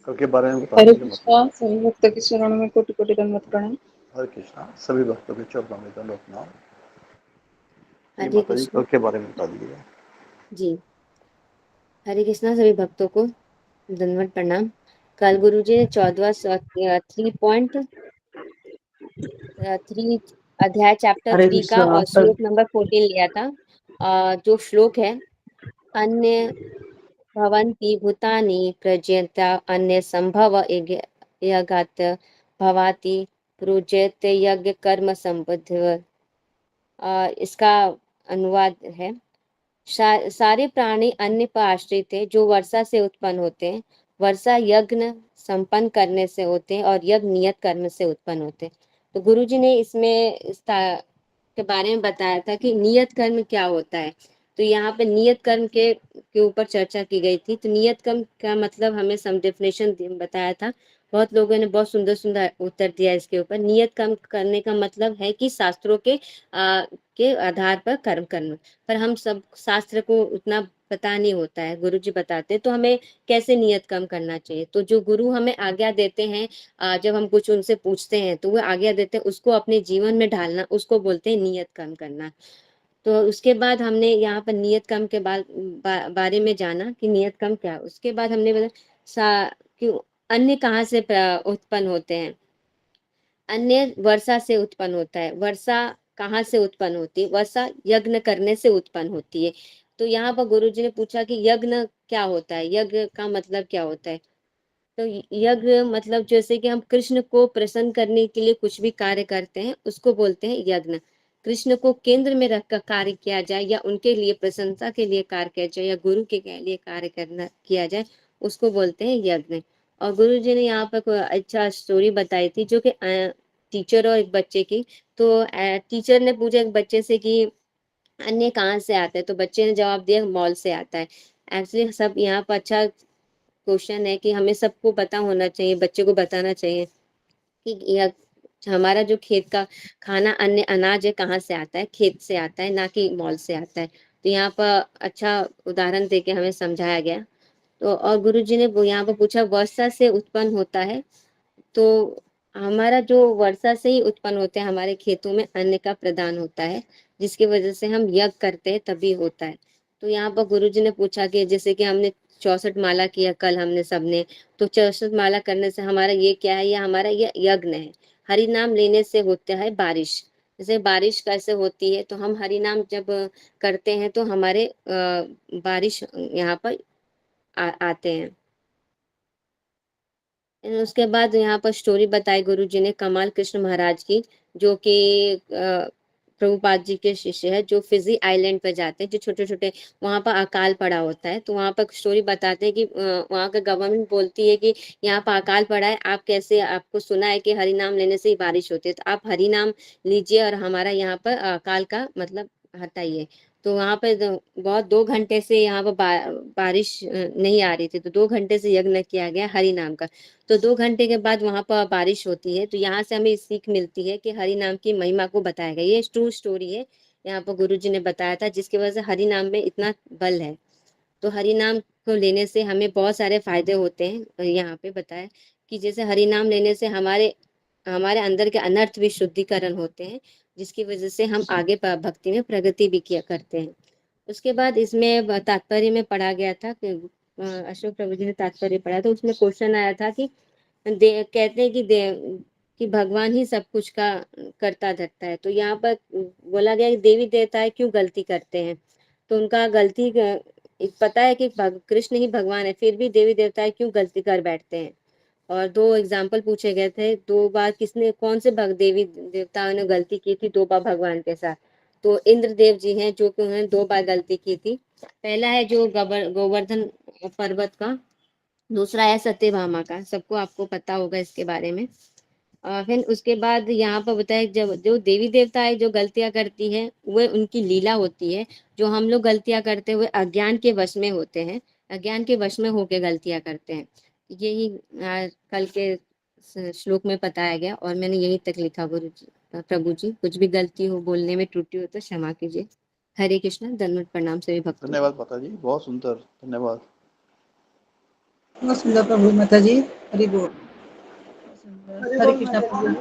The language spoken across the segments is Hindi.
कल के बारे में बता हरे दीजिए मतलब। कृष्णा, सभी भक्तों के चरणों में कोटि कोटि दंडवत प्रणाम। हरे कृष्णा, सभी भक्तों के चरणों में दंडवत प्रणाम। जी हरे माता जी, कल कृष्णा। के बारे में बता दीजिए। जी, हरे कृष्णा सभी भक्तों को दंडवत प्रणाम। कल गुरु जी ने 14वां 3 अध्याय चैप्टर हरे 3 का कृष्णा और सर। श्लोक नंबर 14 लिया था। जो श्लोक है, अन्य भवन्ति भूतानि प्रजयता अन्य संभव यज्ञात भवाति प्रोजयत यज्ञ कर्म संबद्ध। इसका अनुवाद है, सारे प्राणी अन्य पर आश्रित है जो वर्षा से उत्पन्न होते हैं। वर्षा यज्ञ संपन्न करने से होते हैं और यज्ञ नियत कर्म से उत्पन्न होते हैं। तो गुरु जी ने इसमें के बारे में बताया था कि नियत कर्म क्या होता है। तो यहाँ पे नियत कर्म के ऊपर चर्चा की गई थी। तो नियत कर्म का मतलब हमें सम डेफिनेशन बताया था। बहुत लोगों ने बहुत सुंदर सुंदर उत्तर दिया इसके ऊपर। नियत कर्म करने का मतलब है कि शास्त्रों के आधार पर कर्म करना। पर हम सब शास्त्र को उतना पता नहीं होता है, गुरु जी बताते हैं तो हमें कैसे नियत कर्म करना चाहिए। तो जो गुरु हमें आज्ञा देते हैं, जब हम कुछ उनसे पूछते हैं तो वो आज्ञा देते हैं, उसको अपने जीवन में ढालना, उसको बोलते हैं नियत कर्म करना। तो उसके बाद हमने यहाँ पर नियत कर्म के बारे में जाना कि नियत कर्म क्या है। उसके बाद हमने बताया कि अन्य कहाँ से उत्पन्न होते हैं। अन्य वर्षा से उत्पन्न होता है। वर्षा कहाँ से उत्पन्न होती है? वर्षा यज्ञ करने से उत्पन्न होती है। तो यहाँ पर गुरुजी ने पूछा कि यज्ञ क्या होता है, यज्ञ का मतलब क्या होता है। तो यज्ञ मतलब जैसे कि हम कृष्ण को प्रसन्न करने के लिए कुछ भी कार्य करते हैं, उसको बोलते हैं यज्ञ। कृष्ण को केंद्र में रखकर कार्य किया जाए या उनके लिए प्रशंसा के लिए कार्य किया जाए या गुरु के लिए कार्य करना किया जाए, उसको बोलते हैं यज्ञ। और गुरु जी ने यहाँ पर कोई अच्छा स्टोरी बताई थी, जो कि टीचर और एक बच्चे की। तो टीचर ने पूछा एक बच्चे से कि अन्य कहाँ से आता है। तो बच्चे ने जवाब दिया मॉल से आता है। एक्चुअली सब यहाँ पर अच्छा क्वेश्चन है कि हमें सबको पता होना चाहिए, बच्चे को बताना चाहिए कि यह हमारा जो खेत का खाना अन्न अनाज है कहाँ से आता है, खेत से आता है, ना कि मॉल से आता है। तो यहाँ पर अच्छा उदाहरण देके हमें समझाया गया। तो और गुरुजी ने यहाँ पर पूछा वर्षा से उत्पन्न होता है। तो हमारा जो वर्षा से ही उत्पन्न होते हैं, हमारे खेतों में अन्न का प्रदान होता है, जिसकी वजह से हम यज्ञ करते हैं तभी होता है। तो यहाँ पर गुरुजी ने पूछा कि जैसे कि हमने 64 माला किया कल हमने सबने, तो 64 माला करने से हमारा ये क्या है, या हमारा ये यज्ञ है। हरि नाम लेने से होता है बारिश। जैसे बारिश कैसे होती है, तो हम हरि नाम जब करते हैं तो हमारे बारिश यहाँ पर आते हैं। उसके बाद यहाँ पर स्टोरी बताई गुरु जी ने कमाल कृष्ण महाराज की, जो कि प्रभुपाद जी के शिष्य है, जो फिजी आइलैंड पे जाते हैं, जो छोटे छोटे वहां पर अकाल पड़ा होता है। तो वहां पर स्टोरी बताते हैं कि वहां का गवर्नमेंट बोलती है कि यहाँ पर अकाल पड़ा है, आप कैसे, आपको सुना है कि हरि नाम लेने से ही बारिश होती है, तो आप हरि नाम लीजिए और हमारा यहाँ पर अकाल का मतलब हटाइए। तो वहां पे बहुत 2 घंटे से यहाँ पर बारिश नहीं आ रही थी, तो 2 घंटे से यज्ञ किया गया हरि नाम का। तो 2 घंटे के बाद वहां पर बारिश होती है। तो यहाँ से हमें सीख मिलती है कि हरि नाम की महिमा को बताया गया। ये ट्रू स्टोरी है, यहाँ पर गुरु जी ने बताया था, जिसकी वजह से हरि नाम में इतना बल है। तो हरि नाम को लेने से हमें बहुत सारे फायदे होते हैं। यहाँ पे बताया कि जैसे हरि नाम लेने से हमारे हमारे अंदर के अनर्थ भी शुद्धिकरण होते हैं, जिसकी वजह से हम आगे भक्ति में प्रगति भी किया करते हैं। उसके बाद इसमें तात्पर्य में पढ़ा गया था कि अशोक प्रभु जी ने तात्पर्य पढ़ा, तो उसमें क्वेश्चन आया था कि कहते हैं कि भगवान ही सब कुछ का करता धरता है। तो यहाँ पर बोला गया कि देवी देवता क्यों गलती करते हैं। तो उनका गलती पता है कि कृष्ण ही भगवान है, फिर भी देवी देवता क्यों गलती कर बैठते हैं। और 2 एग्जाम्पल पूछे गए थे, 2 बार किसने, कौन से देवी देवताओं ने गलती की थी 2 बार भगवान के साथ। तो इंद्र देव जी हैं, जो कि उन्होंने 2 बार गलती की थी। पहला है जो गोवर्धन पर्वत का, दूसरा है सत्यभामा का। सबको आपको पता होगा इसके बारे में। फिर उसके बाद यहाँ पर बताया जब जो देवी देवता है जो गलतियां करती है, वह उनकी लीला होती है। जो हम लोग गलतियां करते हुए अज्ञान के वश में होते हैं, अज्ञान के वश में होकर गलतियां करते हैं। यही कल के श्लोक में बताया गया, और मैंने यही तक लिखा। गुरु जी, प्रभु जी, कुछ भी गलती हो, बोलने में त्रुटि हो तो क्षमा कीजिए। हरे कृष्णा, दंडवत प्रणाम सभी भक्तों को। धन्यवाद माता जी, बहुत सुंदर, धन्यवाद। बहुत सुंदर प्रभु माता जी, हरि बोल। हरे कृष्णा प्रभु जी,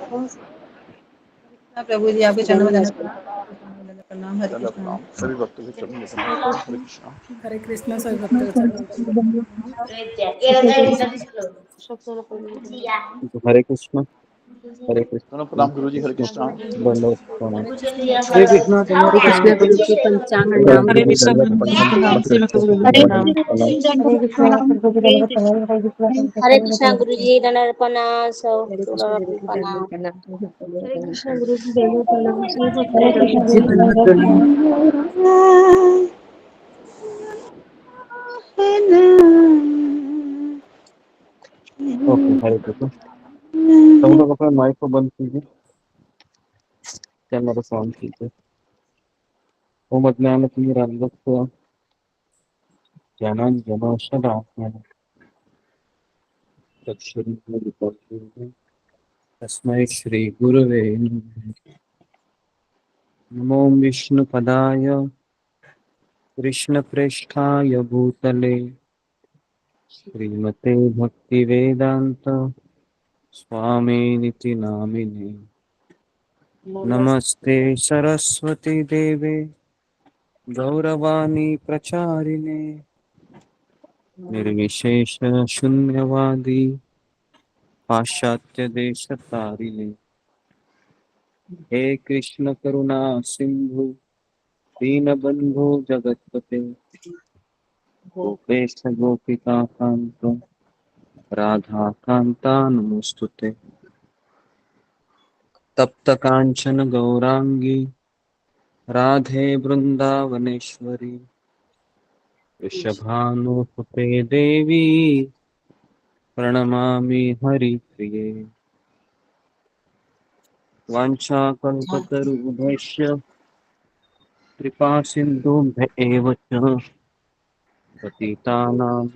प्रभु जी आपके चरणों में दंडवत प्रणाम। हरे दंडवत कृष्णा। प्रणाम सभी भक्तों के चरणों में दंडवत प्रणाम। हरे कृष्णा। हरे कृष्णा सभी भक्तों के चरणों में दंडवत हरे कृष्ण हरे दोनों कृष्ण प्रणाम गुरु जी। हरे कृष्णा। दंडवत प्रणाम। हरे कृष्णा हरे कृष्ण हरे कृष्ण गुरु जी पंचांग हरिनाम हरे दंडवत कृष्णा दंडवत गुरु जी प्रणाम प्रणाम हरे सभी भक्तों को कृष्ण प्रणाम। दंडवत प्रणाम। हरे कृष्णा प्रभु जी दंडवत प्रणाम। हरे कृष्णा गुरु जी दंडवत प्रणाम। सब हरे कृष्ण गुरु दंडवत जी प्रणाम। दंडवत प्रणाम हरे दंडवत कृष्णा प्रणाम। गुरु जी दंडवत प्रणाम। सभी भक्तों हरे को कृष्णा दंडवत गुरु जी प्रणाम। दंडवत प्रणाम। ओके हरे कृष्ण। सब लोग अपने माइक को बंद कीजिए, कैमरा साउंड कीजिए। ओम अज्ञानतिमिरान्धस्य ज्ञानाञ्जनशलाकया चक्षुरुन्मिलितं तस्मै श्रीगुरवे नमः। नमो विष्णुपदाय कृष्णप्रेष्ठाय भूतले श्रीमते भक्तिवेदान्त स्वामिनिति नामिने। नमस्ते सरस्वती देवे गौरवाणी प्रचारिणे निर्विशेष शून्यवादी पाश्चात्य देशतारिणे। हे कृष्ण करुणा सिंधु दीनबंधु जगतपते गोपेश गोपिका कांत राधा कांता नमोस्तुते। तप्त कांचन गौरांगी राधे वृंदावनेश्वरी वृषभानुसुते देवी प्रणमामि हरिप्रिये। वाञ्छाकल्पतरुभ्यश्च कृपा सिन्धुभ्य एव च पतितानां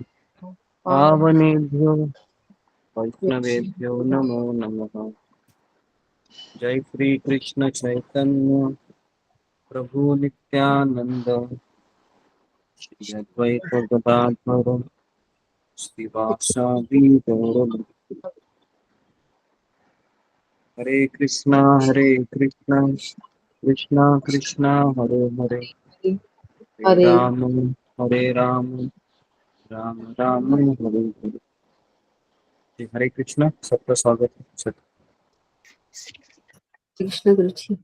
पावनेभ्यो वैष्णवेभ्यो नमो नमः। जय श्री कृष्ण चैतन्य प्रभु नित्यानंद श्री अद्वैत गदाधर श्रीवासादि गौरभक्त। हरे कृष्णा कृष्णा कृष्णा हरे हरे हरे हरे राम राम राम हरे हरे। जी, हरे कृष्णा, सबका स्वागत है। कृष्ण गुरु जी।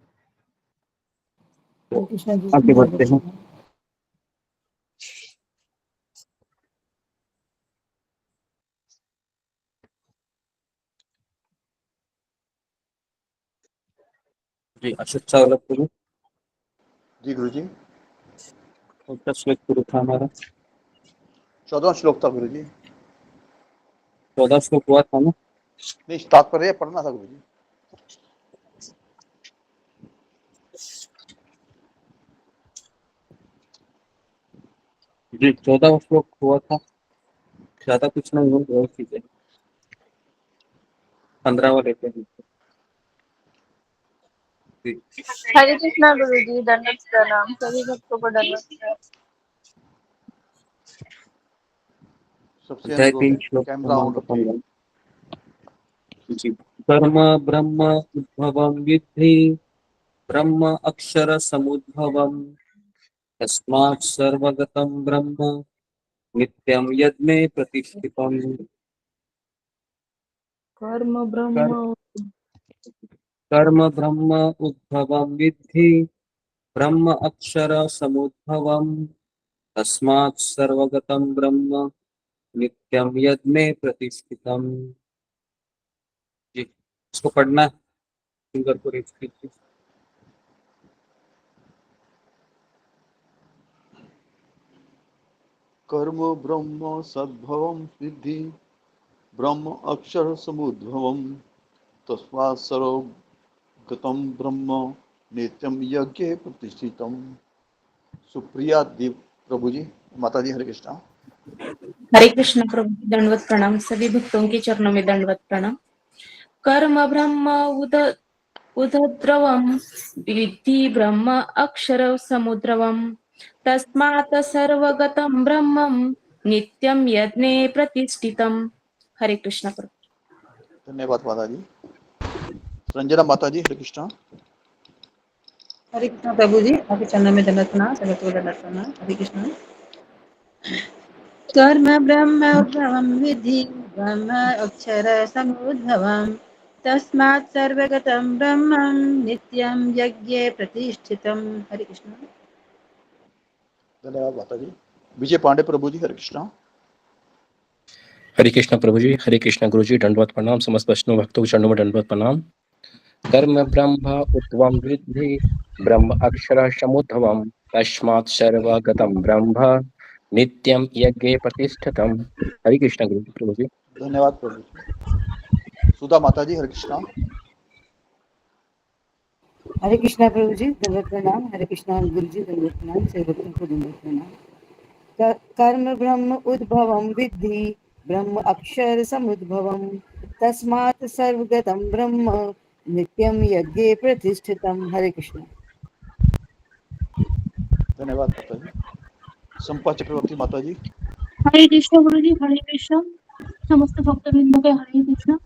हरे कृष्णा जी आगे हरे बढ़ते हैं। कृष्णा। जी अशोक चावला गुरु जी गुरु जी। उसका श्लोक गुरु था हमारा 14वां श्लोक था गुरु जी। 14 श्लोक हुआ था ना। नहीं, तात्पर्य पढ़ना था गुरु जी। जी 14 श्लोक हुआ था, ज्यादा कुछ नहीं हुआ, बहुत चीजें 15वां लेते हैं। जी हरे कृष्णा गुरु जी दंडवत प्रणाम। सभी भक्तों को दंडवत प्रणाम। सबसे अध्याय अंदर 3 श्लोक कैमरा ऑन क्रमांक रखिए। 15। जी कर्म ब्रह्म उद्भवं विद्धि ब्रह्म अक्षर समुद्भवम् तस्मात् सर्वगतं ब्रह्म नित्यं यज्ञे प्रतिष्ठितम्। कर्म ब्रह्म कर, कर्म ब्रह्म उद्भवं विद्धि ब्रह्म अक्षर समुद्भवम् तस्मात् सर्वगतं ब्रह्म नित्यं यज्ञे प्रतिष्ठितम्। जी इसको पढ़ना है, फिंगर को रेज कीजिए। कर्म ब्रह्म सद्भवम सिद्धि ब्रह्म अक्षर समुद्भवम तस्मात् सर्वगतं ब्रह्म नित्यम यज्ञ प्रतिष्ठितम। सुप्रिया दीप प्रभु जी। माता जी हरे कृष्णा। हरे कृष्ण प्रभु जी दंडवत प्रणाम। सभी भक्तों के चरणों में दंडवत प्रणाम। कर्म ब्रह्म उदद्रवम विद्धि ब्रह्म अक्षर समुद्रवम तस्मात् सर्वगतं ब्रह्मं नित्यं यज्ञे प्रतिष्ठितम्। हरे कृष्ण प्रभु। धन्यवाद माता जी। रंजना माता जी, हरे कृष्णा। हरे कृष्ण प्रभु जी, आपके चरणों में दंडवत प्रणाम, सर्वत्र को दंडवत प्रणाम। हरे कृष्ण। कर्म ब्रह्म उद्भवं विद्धि, ब्रह्म अक्षर समुद्भवम्, तस्मात् सर्वगतं ब्रह्मं नित्यं यज्ञे प्रतिष्ठितम्। हरे कृष्ण। धन्यवाद माता जी। विजय पांडे प्रभु जी, हरे कृष्णा। हरे कृष्ण प्रभु जी, हरे कृष्ण गुरु जी, दंडवत प्रणाम। समस्त वैष्णव भक्तों के चरणों में दंडवत प्रणाम। कर्म ब्रह्म उत्वम विद्धि, ब्रह्म अक्षर समुद्भवम, तस्मात् सर्वगतं ब्रह्म नित्यं यज्ञे प्रतिष्ठितम्। हरे कृष्ण गुरु जी, प्रभु जी। धन्यवाद प्रभु जी। सुधा माता जी, हरे कृष्णा। हरे कृष्णा प्रभु जी, दंडवत प्रणाम। हरे कृष्णा गुरु जी, दंडवत प्रणाम। सभी भक्तों को दंडवत प्रणाम। कर्म ब्रह्म उद्भवं विद्धि, ब्रह्म अक्षर समुद्भवम्, तस्मात् सर्वगतं ब्रह्म नित्यं यज्ञे प्रतिष्ठितम्। हरे कृष्ण। धन्यवाद माता जी। संपा चक्रवर्ती माता जी। हरे कृष्ण गुरु जी, हरे कृष्ण। समस्त भक्तवृंदों के हरे कृष्ण।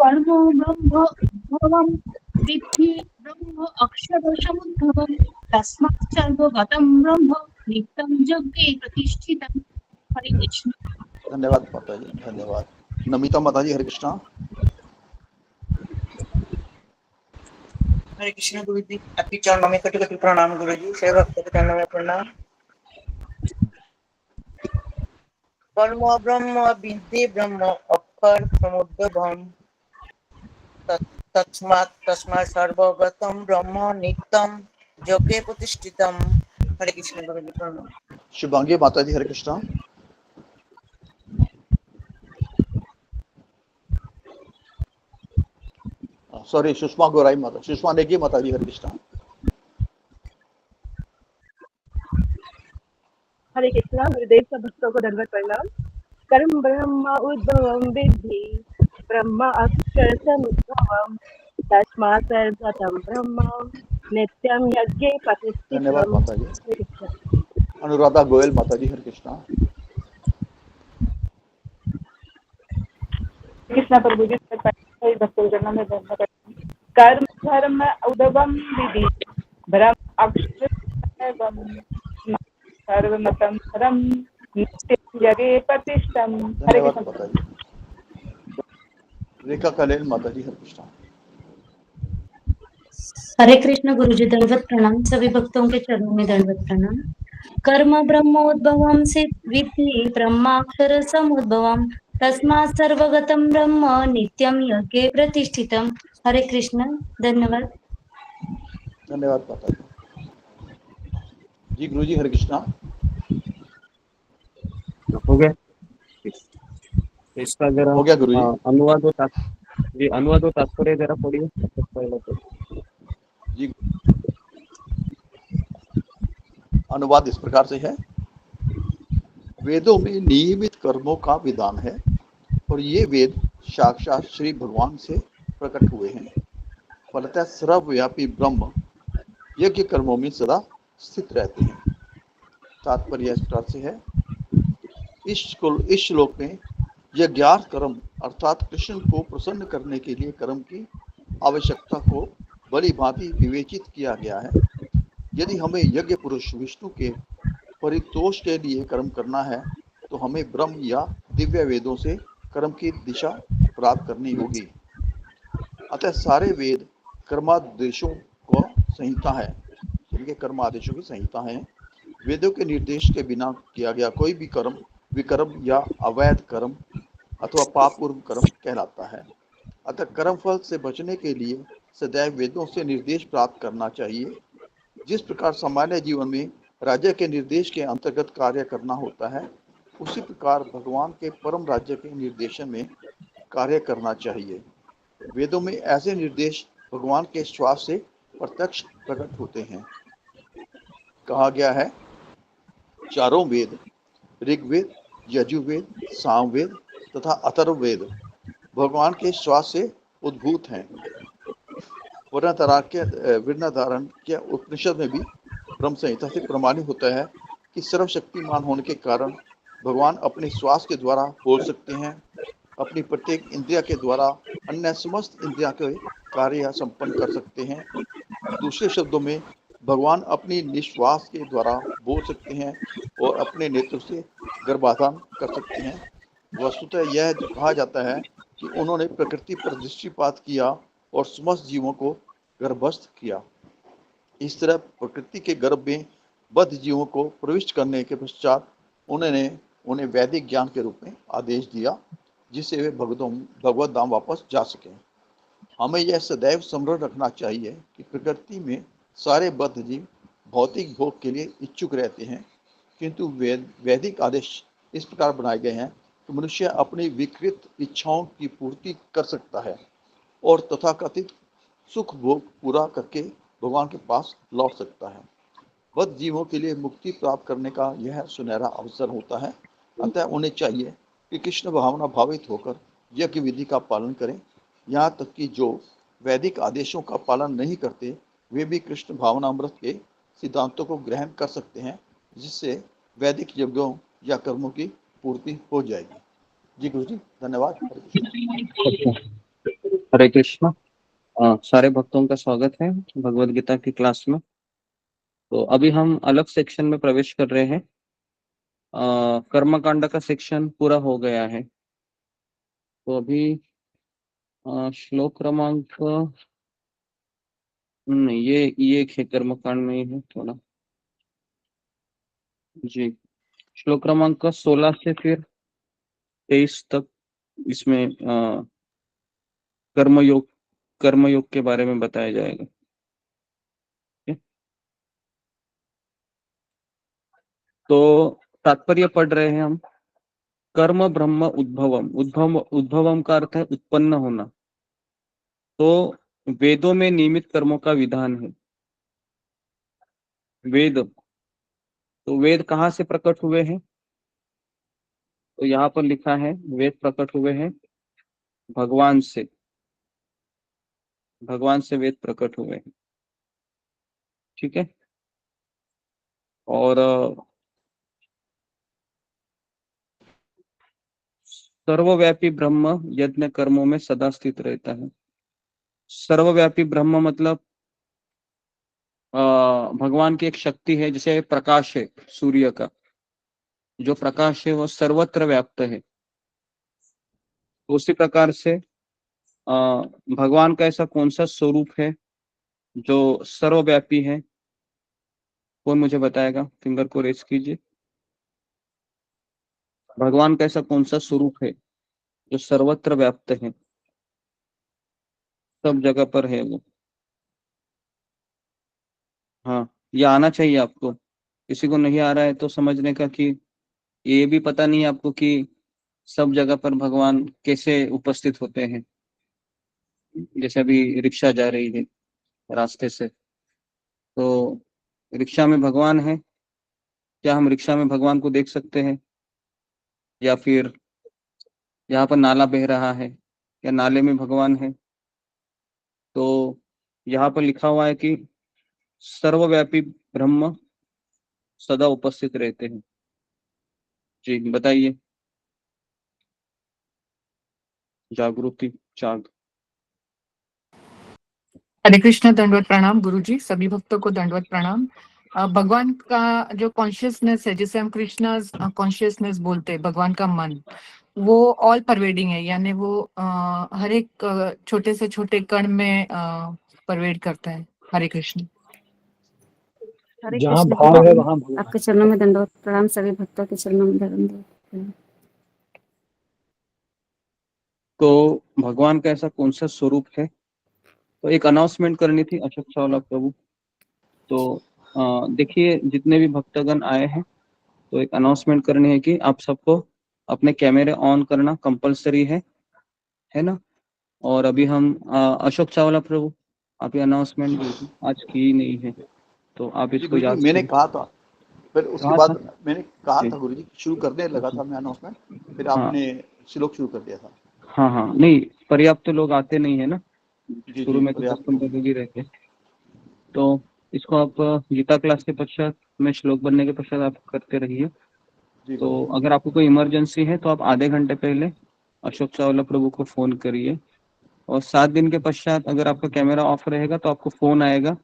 कर्म ब्रह्म उद्भवं विद्धि, ब्रह्म अक्षर समुद्भवम्, तस्मात् सर्वगतं ब्रह्म नित्यं यज्ञे प्रतिष्ठितम्। हरे कृष्ण। धन्यवाद माता जी, धन्यवाद। नमिता माता जी, हरे कृष्णा। हरे कृष्ण गुरु जी, आपके चरणों में कटी कटी प्रणाम गुरु जी, सेवा भक्तों के चरणों में प्रणाम। कर्म ब्रह्म विद्धि, ब्रह्म अक्षर समुद्भवम्, तस्मात् सर्वगतं ब्रह्म नित्यं यज्ञे प्रतिष्ठितम्। हरे कृष्ण गुरु जी, प्रणाम। शुभांगी माता जी, हरे कृष्णा। सॉरी, सुषमा गोराई माता, सुषमा नेगी माता जी, हरे कृष्णा। हरे कृष्णा। गुरुदेव सब भक्तों को दंडवत प्रणाम। कर्म ब्रह्म उद्भवं विद्धि, ब्रह्म अक्षर समुद्भवम्, तस्मात् सर्वगतं ब्रह्म नित्यं यज्ञे धन्यवाद प्रतिष्ठितम्। माता जी। हरे कृष्ण। अनुराधा गोयल माता जी, हरे कृष्णा। कृष्ण प्रभु जी, सभी भक्तों के चरणों में दंडवत प्रणाम। कर्म धर्म उद्भवं विद्धि, ब्रह्म अक्षर समुद्भवम्, सर्वमतं परं नित्यं यज्ञे प्रतिष्ठितम्। हरे धन्यवाद कृष्ण माता प्रभु। जी। रेखा कलेल माता जी, हरे कृष्णा। हरे कृष्ण गुरु जी, दंडवत प्रणाम। सभी भक्तों के चरणों में दंडवत प्रणाम। कर्म ब्रह्मोद्भवं विद्धि, ब्रह्माक्षर समुद्भवम्, तस्मात् सर्वगतं ब्रह्म नित्यं यज्ञे प्रतिष्ठितम्। हरे कृष्ण, धन्यवाद। धन्यवाद माता जी। जी गुरु जी, हरे कृष्णा। हो गया इसका जरा हो गया गुरु जी। अनुवाद और जी अनुवाद और तात्पर्य जरा पढ़िए पहले तो। जी, अनुवाद इस प्रकार से है। वेदों में नियमित कर्मों का विधान है और ये वेद साक्षात श्री भगवान से प्रकट हुए हैं। फलतः सर्वव्यापी ब्रह्म यज्ञ कर्मों में सदा स्थित रहते हैं। तात्पर्य इस प्रकार से है। इस श्लोक में यज्ञार्थ कर्म अर्थात कृष्ण को प्रसन्न करने के लिए कर्म की आवश्यकता को बड़ी भांति विवेचित किया गया है। यदि हमें यज्ञ पुरुष विष्णु के परितोष के लिए कर्म करना है तो हमें ब्रह्म या दिव्य वेदों से कर्म की दिशा प्राप्त करनी होगी। अतः सारे वेद कर्मादेशों को संहिता है, जिनके कर्म आदेशों की संहिता है। वेदों के निर्देश के बिना किया गया कोई भी कर्म विकर्म या अवैध कर्म अथवा पापपूर्ण कर्म कहलाता है। अतः कर्म फल से बचने के लिए सदैव वेदों से निर्देश प्राप्त करना चाहिए। जिस प्रकार सामान्य जीवन में राज्य के निर्देश के अंतर्गत कार्य करना होता है, उसी प्रकार भगवान के परम राज्य के निर्देशन में कार्य करना चाहिए। वेदों में ऐसे निर्देश भगवान के श्वास से प्रत्यक्ष प्रकट होते हैं। कहा गया है, चारों वेद ऋग्वेद, यजुर्वेद, सामवेद तथा अथर्ववेद भगवान के श्वास से उद्भूत हैं। वृहदारण्यक के उपनिषद में भी ब्रह्म संहिता से प्रमाणित होता है कि सर्वशक्तिमान होने के कारण भगवान अपने श्वास के द्वारा बोल सकते हैं। अपनी प्रत्येक इंद्रिया के द्वारा अन्य समस्त इंद्रिया के कार्य संपन्न कर सकते हैं। दूसरे शब्दों में भगवान अपनी निश्वास के द्वारा बोल सकते हैं और अपने नेत्र से गर्भाधान कर सकते हैं। वस्तुतः यह कहा जाता है कि उन्होंने प्रकृति पर दृष्टिपात किया और समस्त जीवों को गर्भस्थ किया। इस तरह प्रकृति के गर्भ में बद्ध जीवों को प्रविष्ट करने के पश्चात उन्होंने उन्हें वैदिक ज्ञान के रूप में आदेश दिया, जिससे वे भगवत धाम वापस जा सकें। हमें यह सदैव स्मरण रखना चाहिए कि प्रकृति में सारे बद्ध जीव भौतिक भोग के लिए इच्छुक रहते हैं, किंतु वैदिक आदेश इस प्रकार बनाए गए हैं कि मनुष्य अपनी विकृत इच्छाओं की पूर्ति कर सकता है और तथाकथित सुख भोग पूरा करके भगवान के पास लौट सकता है। बद्ध जीवों के लिए मुक्ति प्राप्त करने का यह सुनहरा अवसर होता है। अतः उन्हें चाहिए कि कृष्ण भावना भावित होकर यज्ञ विधि का पालन करें। यहाँ तक कि जो वैदिक आदेशों का पालन नहीं करते वे भी कृष्ण भावनामृत के सिद्धांतों को ग्रहण कर सकते हैं, जिससे वैदिक यज्ञों या कर्मों की पूर्ति हो जाएगी। जी गुरु जी, धन्यवाद। हरे कृष्ण। सारे भक्तों का स्वागत है भगवद गीता की क्लास में। तो अभी हम अलग सेक्शन में प्रवेश कर रहे हैं। कर्मकांड का सेक्शन पूरा हो गया है। तो अभी श्लोक क्रमांक नहीं, ये एक है कर्मकांड में ही है थोड़ा जी। श्लोक क्रमांक 16 से फिर 23 तक इसमें कर्मयोग के बारे में बताया जाएगा। तो तात्पर्य पढ़ रहे हैं हम। कर्म ब्रह्म उद्भवम। उद्भवम का अर्थ है उत्पन्न होना। तो वेदों में नियमित कर्मों का विधान है। वेद, तो वेद कहाँ से प्रकट हुए हैं? तो यहाँ पर लिखा है वेद प्रकट हुए हैं भगवान से। भगवान से वेद प्रकट हुए हैं। ठीक है। और सर्वव्यापी ब्रह्म यज्ञ कर्मों में सदा स्थित रहता है। सर्वव्यापी ब्रह्म मतलब भगवान की एक शक्ति है, जैसे प्रकाश है सूर्य का, जो प्रकाश है वो सर्वत्र व्याप्त है। उसी प्रकार से भगवान का ऐसा कौन सा स्वरूप है जो सर्वव्यापी है? कौन मुझे बताएगा? फिंगर को रेस कीजिए। भगवान का ऐसा कौन सा स्वरूप है जो सर्वत्र व्याप्त है, सब जगह पर है वो? हाँ, ये आना चाहिए आपको। किसी को नहीं आ रहा है तो समझने का कि ये भी पता नहीं है आपको कि सब जगह पर भगवान कैसे उपस्थित होते हैं। जैसे अभी रिक्शा जा रही है रास्ते से, तो रिक्शा में भगवान है। क्या हम रिक्शा में भगवान को देख सकते हैं? या फिर यहाँ पर नाला बह रहा है, क्या नाले में भगवान है? तो यहाँ पर लिखा हुआ है कि सर्वव्यापी ब्रह्म सदा उपस्थित रहते हैं। जी बताइए। जागृति चाग। हरे कृष्ण, दंडवत प्रणाम गुरुजी, सभी भक्तों को दंडवत प्रणाम। भगवान का जो कॉन्शियसनेस है, जिसे हम कृष्णा कॉन्शियसनेस बोलते हैं, भगवान का मन, वो ऑल परवेडिंग है। यानी वो हर एक छोटे से छोटे कण में परवेड करता है। हरे कृष्ण। हरे जहाँ कृष्ण भाव है गुरुजी, वहाँ भगवान। आपके चरणों में दंडवत प्रणाम, सभी भक्तों के चरणों में दंडवत प्रणाम। तो भगवान का ऐसा कौन सा स्वरूप है? तो एक अनाउंसमेंट करनी थी अशोक चावला प्रभु। तो देखिए जितने भी भक्तगण आए हैं, तो एक अनाउंसमेंट करनी है कि आप सबको अपने कैमरे ऑन करना कंपलसरी है ना। और अभी हम अशोक चावला प्रभु, आप ये अनाउंसमेंट आज की नहीं है, तो आप जी इसको गुरु जी, याद मैंने करें। कहा था, फिर उसके कहा था बाद मैंने कहा जी था गुरु जी, शुरू करने लगा था मैं अनाउंसमेंट, फिर हाँ आपने श्लोक शुरू कर दिया था। हाँ हाँ, नहीं पर्याप्त लोग आते नहीं है ना, जी शुरू जी, में तो पर्याप्त 10-15 लोग ही रहते। तो इसको आप गीता क्लास के पश्चात में श्लोक बनने के पश्चात आप करते रहिए। जी तो गुरुजी। अगर आपको कोई इमरजेंसी है तो आप आधे घंटे पहले अशोक चावला प्रभु को फोन करिए, और 7 दिन के पश्चात अगर आपका कैमरा ऑफ रहेगा तो आपको फोन आएगा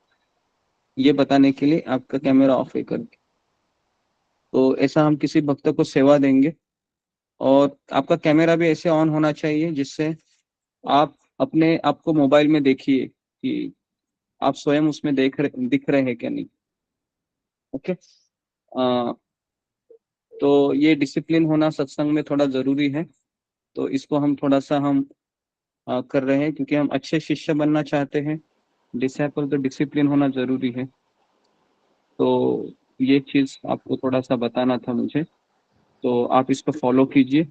ये बताने के लिए आपका कैमरा ऑफ है करके। तो ऐसा हम किसी भक्त को सेवा देंगे। और आपका कैमरा भी ऐसे ऑन होना चाहिए जिससे आप अपने आपको मोबाइल में देखिए कि आप स्वयं उसमें दिख रहे हैं क्या नहीं। ओके। तो ये डिसिप्लिन होना सत्संग में थोड़ा जरूरी है। तो इसको हम थोड़ा सा हम कर रहे हैं क्योंकि हम अच्छे शिष्य बनना चाहते हैं। डिसाइपल तो डिसिप्लिन होना जरूरी है। तो ये चीज आपको थोड़ा सा बताना था मुझे, तो आप इसको फॉलो कीजिए,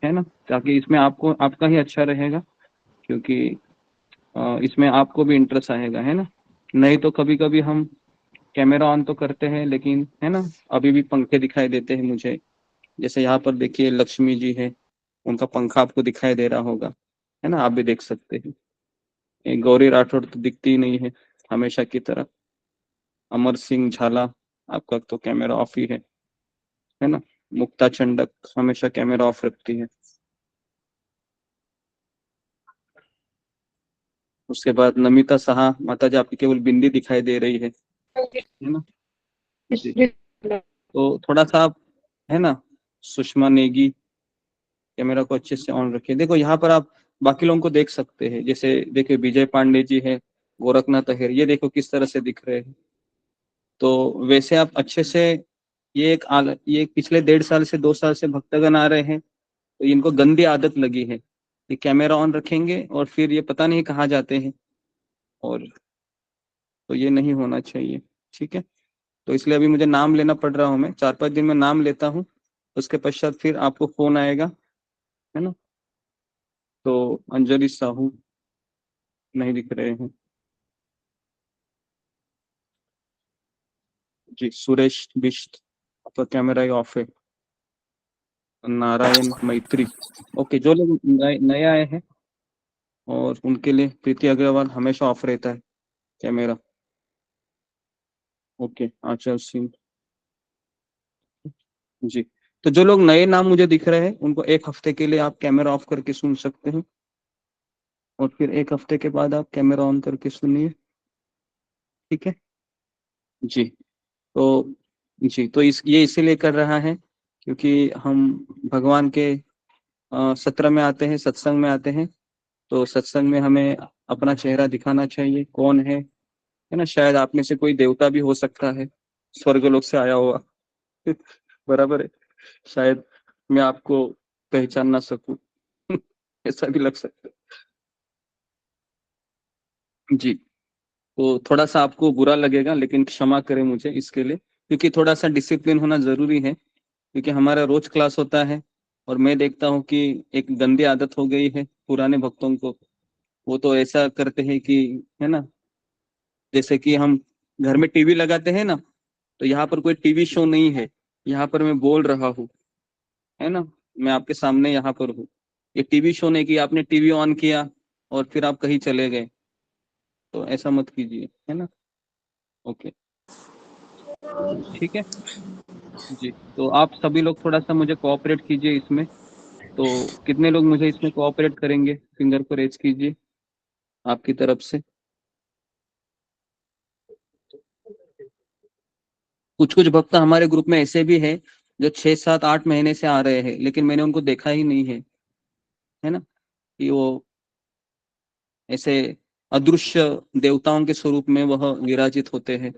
है ना, ताकि इसमें आपको आपका ही अच्छा रहेगा, क्योंकि इसमें आपको भी इंटरेस्ट आएगा, है ना। नहीं तो कभी कभी हम कैमरा ऑन तो करते हैं लेकिन, है ना, अभी भी पंखे दिखाई देते हैं मुझे। जैसे यहाँ पर देखिए लक्ष्मी जी है, उनका पंखा आपको दिखाई दे रहा होगा, है ना, आप भी देख सकते हैं। ये गौरी राठौड़ तो दिखती ही नहीं है हमेशा की तरह। अमर सिंह झाला, आपका तो कैमरा ऑफ ही है ना। मुक्ता चंडक हमेशा कैमरा ऑफ रखती है। उसके बाद नमिता साहा माता जी, आपकी केवल बिंदी दिखाई दे रही है ना जी। तो थोड़ा सा आप, है ना, सुषमा नेगी, कैमरा को अच्छे से ऑन रखिए। देखो यहाँ पर आप बाकी लोगों को देख सकते हैं, जैसे देखिए विजय पांडे जी है, गोरखनाथ अहिर, ये देखो किस तरह से दिख रहे हैं। तो वैसे आप अच्छे से, ये पिछले 1.5 साल से 2 साल से भक्तगण आ रहे हैं, तो इनको गंदी आदत लगी है। ये कैमरा ऑन रखेंगे और फिर ये पता नहीं कहाँ जाते हैं, और तो ये नहीं होना चाहिए। ठीक है। तो इसलिए अभी मुझे नाम लेना पड़ रहा हूँ, मैं 4-5 दिन में नाम लेता हूँ, उसके पश्चात फिर आपको फोन आएगा, है ना। तो अंजलि साहू नहीं दिख रहे हैं जी। सुरेश बिष्ट, आपका कैमरा ही ऑफ है। नारायण मैत्री, ओके। जो लोग नए आए हैं और उनके लिए प्रीति अग्रवाल हमेशा ऑफ रहता है कैमरा। ओके। आचल सिंह जी। तो जो लोग नए नाम मुझे दिख रहे हैं उनको 1 हफ्ते के लिए आप कैमरा ऑफ करके सुन सकते हैं, और फिर 1 हफ्ते के बाद आप कैमरा ऑन करके सुनिए। ठीक है जी। तो जी, तो ये इसीलिए कर रहा है क्योंकि हम भगवान के सत्र में आते हैं, सत्संग में आते हैं। तो सत्संग में हमें अपना चेहरा दिखाना चाहिए, कौन है ना। शायद आप में से कोई देवता भी हो सकता है, स्वर्गलोक से आया हुआ बराबर है। शायद मैं आपको पहचान ना सकूं ऐसा भी लग सकता है जी। तो थोड़ा सा आपको बुरा लगेगा, लेकिन क्षमा करें मुझे इसके लिए, क्योंकि थोड़ा सा डिसिप्लिन होना जरूरी है। क्योंकि हमारा रोज क्लास होता है, और मैं देखता हूँ कि एक गंदी आदत हो गई है पुराने भक्तों को। वो तो ऐसा करते हैं कि, है ना, जैसे कि हम घर में टीवी लगाते हैं ना, तो यहाँ पर कोई टीवी शो नहीं है, यहाँ पर मैं बोल रहा हूँ, है ना, मैं आपके सामने यहाँ पर हूँ। ये टीवी शो नहीं कि आपने टीवी ऑन किया और फिर आप कहीं चले गए, तो ऐसा मत कीजिए, है ना। ओके। ठीक है जी। तो आप सभी लोग थोड़ा सा मुझे कोऑपरेट कीजिए इसमें। तो कितने लोग मुझे इसमें कोऑपरेट करेंगे, फिंगर को रेज कीजिए आपकी तरफ से। कुछ कुछ भक्त हमारे ग्रुप में ऐसे भी हैं जो 6-7-8 महीने से आ रहे हैं, लेकिन मैंने उनको देखा ही नहीं है ना, कि वो ऐसे अदृश्य देवताओं के स्वरूप में वह विराजित होते हैं।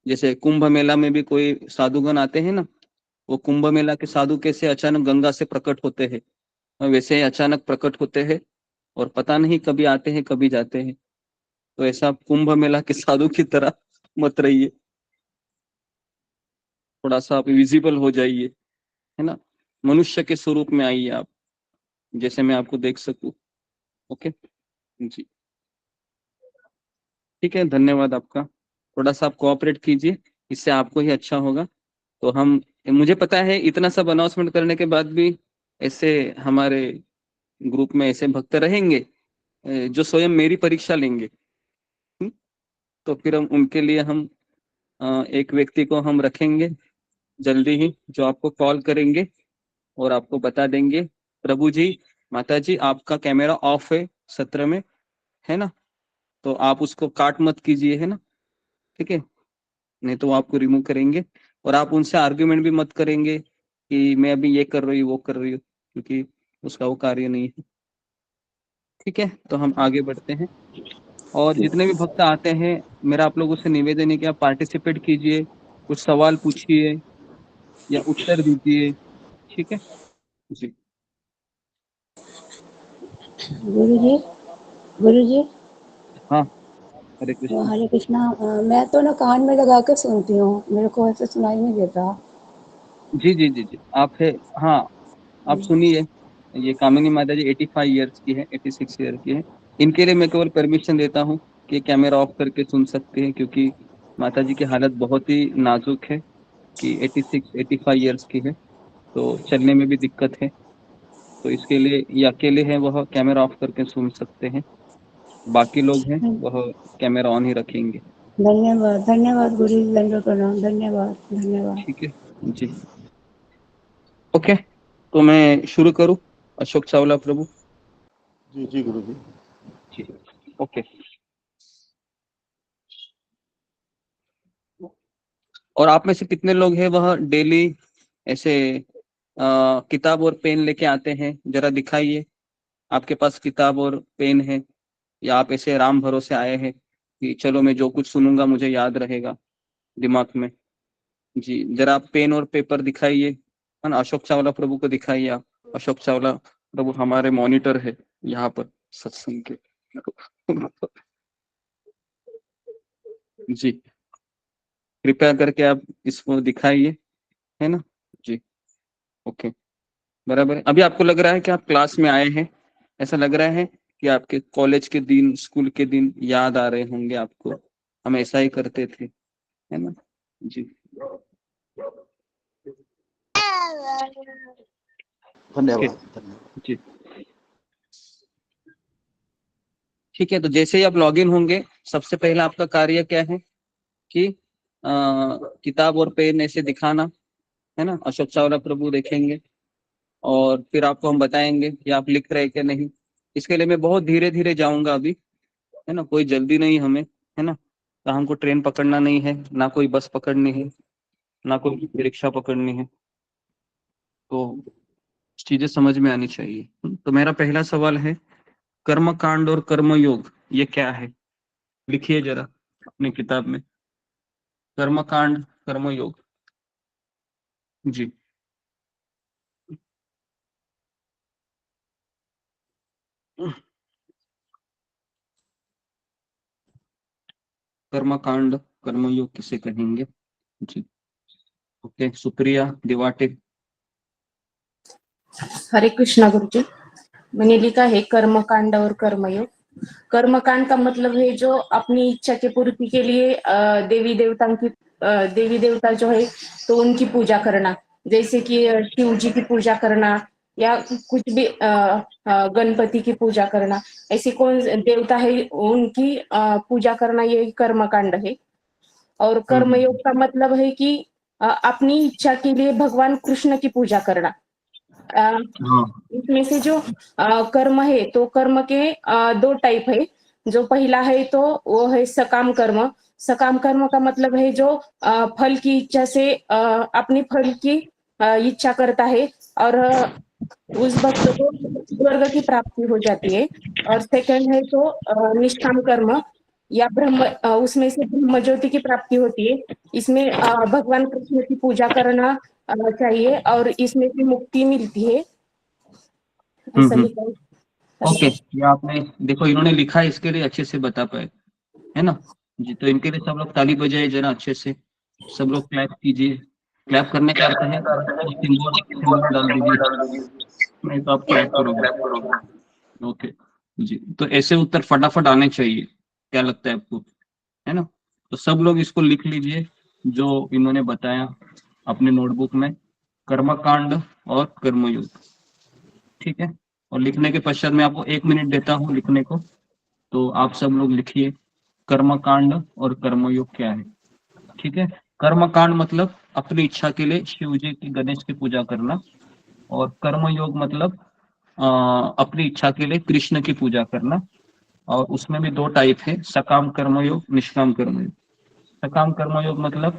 जैसे कुंभ मेला में भी कोई साधुगण आते हैं ना, वो कुंभ मेला के साधु कैसे अचानक गंगा से प्रकट होते हैं, वैसे ही अचानक प्रकट होते हैं, और पता नहीं कभी आते हैं कभी जाते हैं। तो ऐसा कुंभ मेला के साधु की तरह मत रहिए, थोड़ा सा आप विजिबल हो जाइए, है ना। मनुष्य के स्वरूप में आइए आप, जैसे मैं आपको देख सकूं। ओके जी। ठीक है, धन्यवाद आपका। थोड़ा सा आप कोऑपरेट कीजिए, इससे आपको ही अच्छा होगा। तो हम, मुझे पता है इतना सब अनाउंसमेंट करने के बाद भी ऐसे हमारे ग्रुप में ऐसे भक्त रहेंगे जो स्वयं मेरी परीक्षा लेंगे। तो फिर हम उनके लिए हम एक व्यक्ति को हम रखेंगे जल्दी ही जो आपको कॉल करेंगे और आपको बता देंगे। प्रभु जी, माता जी, आपका कैमरा ऑफ है सत्र में, है ना, तो आप उसको काट मत कीजिए, है ना, ठीक है, नहीं तो वो आपको रिमूव करेंगे। और आप उनसे आर्ग्यूमेंट भी मत करेंगे कि मैं अभी ये कर रही हूँ वो कर रही हूँ, क्योंकि उसका वो कार्य नहीं है। ठीक है, तो हम आगे बढ़ते हैं। और जितने भी भक्त आते हैं, मेरा आप लोगों से निवेदन है कि आप पार्टिसिपेट कीजिए, कुछ सवाल पूछिए या उत्तर दीजिए। ठीक है जी। गुरुजी, गुरुजी, हाँ, हरे कृष्ण। हरे कृष्णा। मैं तो ना कान में लगा के सुनती हूँ, मेरे को ऐसे सुनाई नहीं देता। जी जी जी जी, आप है, हाँ, आप सुनिए। ये कामिनी माता जी 85 ईयर्स की है, 86 ईयर की है। इनके लिए मैं केवल परमिशन देता हूँ कि कैमरा ऑफ करके सुन सकते हैं, क्योंकि माता जी की हालत बहुत ही नाजुक है कि 85 ईयर्स की है, तो चलने में भी दिक्कत है। तो इसके लिए ये अकेले हैं, वह कैमरा ऑफ करके सुन सकते हैं। बाकी लोग हैं वह कैमरा ऑन ही रखेंगे। धन्यवाद, धन्यवाद गुरु, दंडवत प्रणाम, धन्यवाद, धन्यवाद। ठीक है जी, ओके, तो मैं शुरू करूँ? अशोक चावला प्रभु। जी जी गुरु जी। जी, ओके। और आप में से कितने लोग हैं वह डेली ऐसे किताब और पेन लेके आते हैं? जरा दिखाइए, आपके पास किताब और पेन है, या आप ऐसे राम भरोसे आए हैं कि चलो मैं जो कुछ सुनूंगा मुझे याद रहेगा दिमाग में? जी, जरा आप पेन और पेपर दिखाइए, है ना। अशोक चावला प्रभु को दिखाइए आप। अशोक चावला प्रभु हमारे मॉनिटर है यहाँ पर सत्संग के। जी, कृपया करके आप इसको दिखाइए, है ना जी, ओके, बराबर है। अभी आपको लग रहा है कि आप क्लास में आए हैं? ऐसा लग रहा है कि आपके कॉलेज के दिन, स्कूल के दिन याद आ रहे होंगे आपको? हम ऐसा ही करते थे, है ना जी। धन्यवाद धन्यवाद जी, ठीक है, तो जैसे ही आप लॉगिन होंगे, सबसे पहला आपका कार्य क्या है कि किताब और पेन ऐसे दिखाना, है ना। अशोक चावला प्रभु देखेंगे और फिर आपको हम बताएंगे कि आप लिख रहे कि नहीं। इसके लिए मैं बहुत धीरे धीरे जाऊंगा अभी, है ना, कोई जल्दी नहीं हमें, है ना। तो हमको ट्रेन पकड़ना नहीं है, ना कोई बस पकड़नी है, ना कोई रिक्शा पकड़नी है, तो चीजें समझ में आनी चाहिए। तो मेरा पहला सवाल है, कर्म कांड और कर्म योग ये क्या है? लिखिए जरा अपनी किताब में, कर्म कांड कर्म योग। जी, कर्म कांड कर्म योग किसे कहेंगे? जी, ओके, सुप्रिया दिवाटे। हरे कृष्णा गुरुजी। मैंने लिखा है कर्मकांड और कर्मयोग। कर्मकांड का मतलब है जो अपनी इच्छा की पूर्ति के लिए देवी देवता जो है तो उनकी पूजा करना, जैसे कि शिव जी की पूजा करना या कुछ भी गणपति की पूजा करना, ऐसी कौन देवता है उनकी पूजा करना, ये कर्मकांड है। और कर्मयोग का मतलब है कि अपनी इच्छा के लिए भगवान कृष्ण की पूजा करना। इसमें से जो कर्म है तो कर्म के दो टाइप है। जो पहला है तो वो है सकाम कर्म। सकाम कर्म का मतलब है जो फल की इच्छा से अपनी फल की इच्छा करता है और उस भक्त को स्वर्ग की प्राप्ति हो जाती है। और सेकंड है तो निष्काम कर्म या उसमें से ब्रह्म ज्योति की प्राप्ति होती है। इसमें भगवान कृष्ण की पूजा करना चाहिए और इसमें से मुक्ति मिलती है। ऐसा लिखा है। ओके, ये आपने देखो, इन्होंने लिखा है, इसके लिए अच्छे से बता पाए, है ना जी। तो इनके लिए सब लोग ताली बजाए जरा अच्छे से, सब लोग क्लैप कीजिए। क्लैप करने का अर्थ है सिंबल डाल दीजिए, नहीं तो आप क्लैप करोगे। ओके जी, तो ऐसे उत्तर फटाफट आने चाहिए, क्या लगता है आपको, है ना। तो सब लोग इसको लिख लीजिए जो इन्होंने बताया अपने नोटबुक में, कर्मकांड और कर्मयोग, ठीक है। और लिखने के पश्चात मैं आपको 1 मिनट देता हूँ लिखने को, तो आप सब लोग लिखिए कर्मकांड और कर्मयोग क्या है, ठीक है। कर्मकांड मतलब अपनी इच्छा के लिए शिव जी की गणेश की पूजा करना, और कर्म योग मतलब अपनी इच्छा के लिए कृष्ण की पूजा करना। और उसमें भी दो टाइप है, सकाम कर्मयोग, निष्काम कर्मयोग। सकाम कर्मयोग मतलब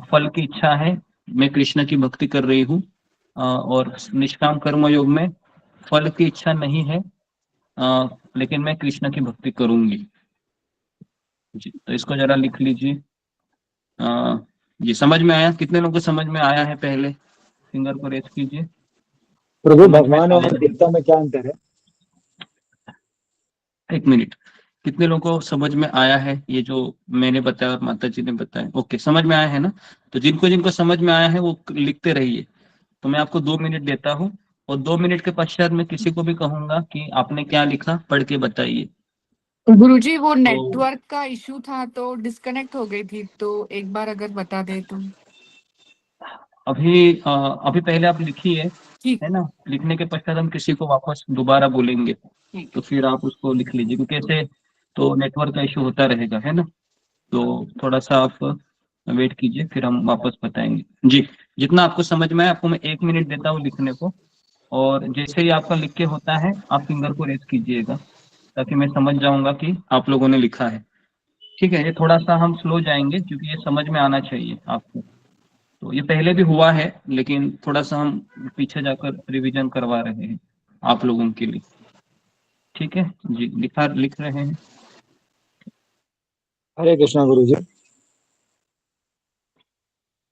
फल की इच्छा है, मैं कृष्ण की भक्ति कर रही हूँ, और निष्काम कर्मयोग में फल की इच्छा नहीं है, लेकिन मैं कृष्ण की भक्ति करूंगी। जी, तो इसको जरा लिख लीजिए। जी, समझ में आया? कितने लोगों को समझ में आया है? पहले फिंगर को रेज कीजिए। प्रभु, समझ में भगवान आया? और देवता में क्या अंतर है? एक मिनट, कितने लोगों को समझ में आया है ये जो मैंने बताया और माता जी ने बताया? ओके, समझ में आया है ना? तो जिनको जिनको समझ में आया है वो लिखते रहिए। तो मैं आपको 2 मिनट देता हूँ, और 2 मिनट के पश्चात मैं किसी को भी कहूंगा कि आपने क्या लिखा पढ़ के बताइए। गुरुजी वो तो नेटवर्क का इशू था तो डिस्कनेक्ट हो गई थी, तो एक बार अगर बता दे तो। अभी पहले आप लिखिए, है ना? लिखने के पश्चात हम किसी को वापस दोबारा बोलेंगे, तो फिर आप उसको लिख लीजिए, क्योंकि ऐसे तो नेटवर्क का इशू होता रहेगा, है ना? तो थोड़ा सा आप वेट कीजिए, फिर हम वापस बताएंगे। जी, जितना आपको समझ में आए, आपको मैं 1 मिनट देता हूँ लिखने को, और जैसे ही आपका लिख के होता है आप फिंगर को रेज कीजिएगा, ताकि मैं समझ जाऊंगा कि आप लोगों ने लिखा है। ठीक है, ये थोड़ा सा हम स्लो जाएंगे, क्योंकि ये समझ में आना चाहिए आपको। तो ये पहले भी हुआ है, लेकिन थोड़ा सा हम पीछे जाकर रिवीजन करवा रहे हैं आप लोगों के लिए। ठीक है जी, लिख रहे हैं। हरे कृष्णा गुरु जी।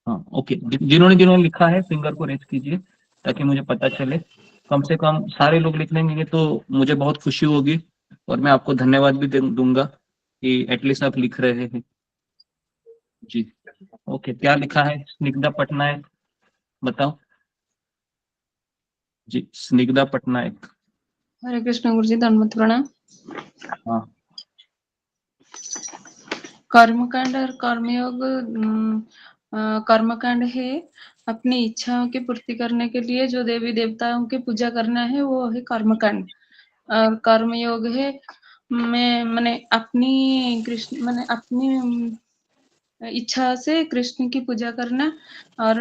हाँ, ओके। जिन्होंने लिखा है फिंगर को रेज कीजिए, ताकि मुझे पता चले। कम से कम सारे लोग लिख लेंगे तो मुझे बहुत खुशी होगी, और मैं आपको धन्यवाद भी दूंगा कि एटलीस्ट आप लिख रहे हैं। जी, ओके। क्या लिखा है स्निग्धा पटनायक? बताओ जी, स्निग्धा पटनायक। हरे कृष्ण गुरु जी, दंडवत प्रणाम। हाँ, कर्मकांड और कर्मयोग। कर्मकांड है अपनी इच्छाओं की पूर्ति करने के लिए जो देवी देवताओं की पूजा करना है, वो है कर्मकांड। और कर्मयोग है मैंने अपनी इच्छा से कृष्ण की पूजा करना और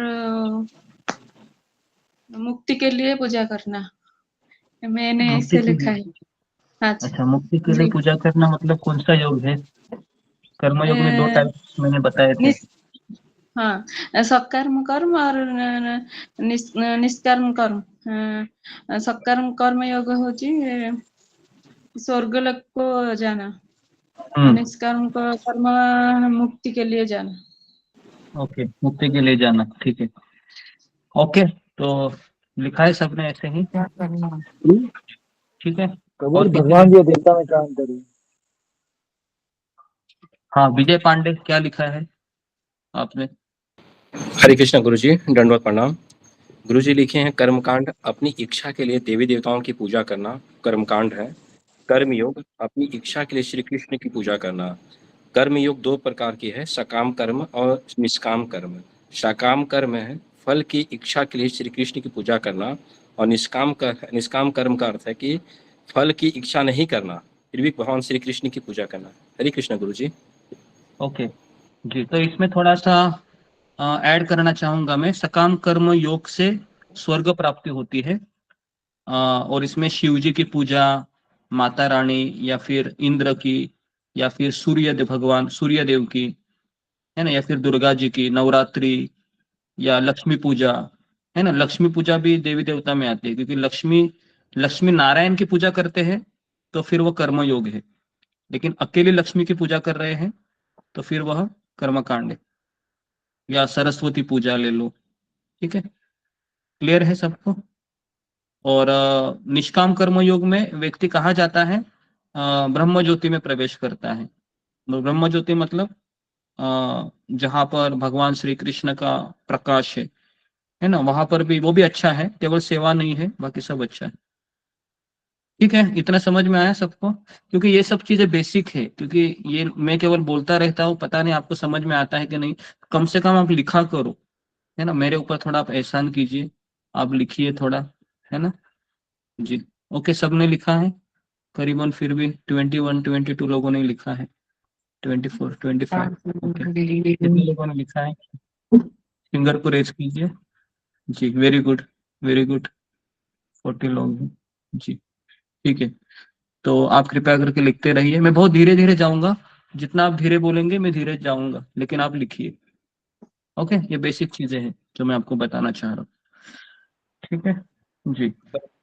मुक्ति के लिए पूजा करना। मैंने मुक्ति ऐसे के लिखा लिए? है। अच्छा, मुक्ति के लिए जी। पूजा करना मतलब कौन सा योग है? कर्मयोग में 2 टाइप मैंने बताए थे। हाँ, सकर्म कर्म और निष्कर्म कर्म। सकर्म कर्म योग होची स्वर्ग लोक को जाना, निष्कर्म कर्म मुक्ति के लिए जाना। ओके, मुक्ति के लिए जाना, ठीक है। ओके, तो लिखा है सबने ऐसे ही? ठीक है। और भगवान जी देवता में क्या अंतर है? हाँ, विजय पांडे, क्या लिखा है आपने? हरे कृष्ण गुरु जी, दंडवत प्रणाम। गुरु जी लिखे हैं कर्मकांड अपनी इच्छा के लिए देवी देवताओं की पूजा करना कर्मकांड है। कर्मयोग अपनी इच्छा के लिए श्री कृष्ण की पूजा करना। कर्मयोग 2 प्रकार की है, सकाम कर्म और निष्काम कर्म। सकाम कर्म है फल की इच्छा के लिए श्री कृष्ण की पूजा करना, और निष्काम कर्म का अर्थ है कि फल की इच्छा नहीं करना, फिर भी भगवान श्री कृष्ण की पूजा करना। हरे कृष्ण गुरु जी। ओके जी, तो इसमें थोड़ा सा ऐड करना चाहूंगा मैं। सकाम कर्म योग से स्वर्ग प्राप्ति होती है, और इसमें शिव जी की पूजा, माता रानी या फिर इंद्र की, या फिर भगवान सूर्य देव की, है ना, या फिर दुर्गा जी की नवरात्रि, या लक्ष्मी पूजा, है ना। लक्ष्मी पूजा भी देवी देवता में आती है, क्योंकि लक्ष्मी नारायण की पूजा करते हैं तो फिर वो कर्म योग है, लेकिन अकेले लक्ष्मी की पूजा कर रहे हैं तो फिर वह कर्मकांड है। या सरस्वती पूजा ले लो, ठीक है। क्लियर है सबको? और निष्काम कर्म योग में व्यक्ति कहा जाता है ब्रह्म ज्योति में प्रवेश करता है। ब्रह्म ज्योति मतलब जहां पर भगवान श्री कृष्ण का प्रकाश है ना, वहां पर भी वो भी अच्छा है, केवल सेवा नहीं है, बाकी सब अच्छा है। ठीक है, इतना समझ में आया सबको? क्योंकि ये सब चीजें बेसिक है, क्योंकि ये मैं केवल बोलता रहता हूँ, पता नहीं आपको समझ में आता है कि नहीं। कम से कम आप लिखा करो, है ना। मेरे ऊपर थोड़ा आप एहसान कीजिए, आप लिखिए थोड़ा, है ना जी। ओके, सबने लिखा है करीबन? फिर भी 21-22 लोगों ने लिखा है। 24 25 ओके, कितने लोगों ने लिखा है? फिंगर को रेज कीजिए जी। वेरी गुड, वेरी गुड, 40 लोग हैं जी। ठीक है, तो आप कृपया करके लिखते रहिए। मैं बहुत धीरे धीरे जाऊंगा, जितना आप धीरे बोलेंगे मैं धीरे जाऊंगा, लेकिन आप लिखिए। ओके, ये बेसिक चीजें हैं जो मैं आपको बताना चाह रहा हूँ। ठीक है जी।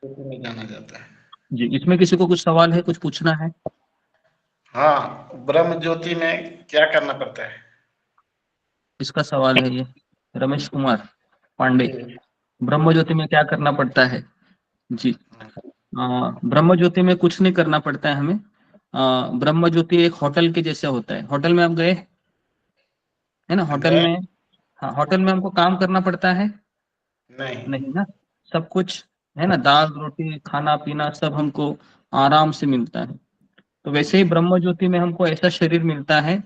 में जाना जाता है। जी, इसमें किसी को कुछ सवाल है, कुछ पूछना है? हाँ, ब्रह्म ज्योति में क्या करना पड़ता है? किसका सवाल है ये? रमेश कुमार पांडे। ब्रह्म ज्योति में क्या करना पड़ता है? जी, ब्रह्म ज्योति में कुछ नहीं करना पड़ता है हमें। ब्रह्म ज्योति एक होटल के जैसे होता है। होटल में आप गए है ना? होटल में, हाँ, होटल में हमको काम करना पड़ता है? नहीं ना, सब कुछ है ना, दाल रोटी खाना पीना सब हमको आराम से मिलता है। तो वैसे ही ब्रह्म ज्योति में हमको ऐसा शरीर मिलता है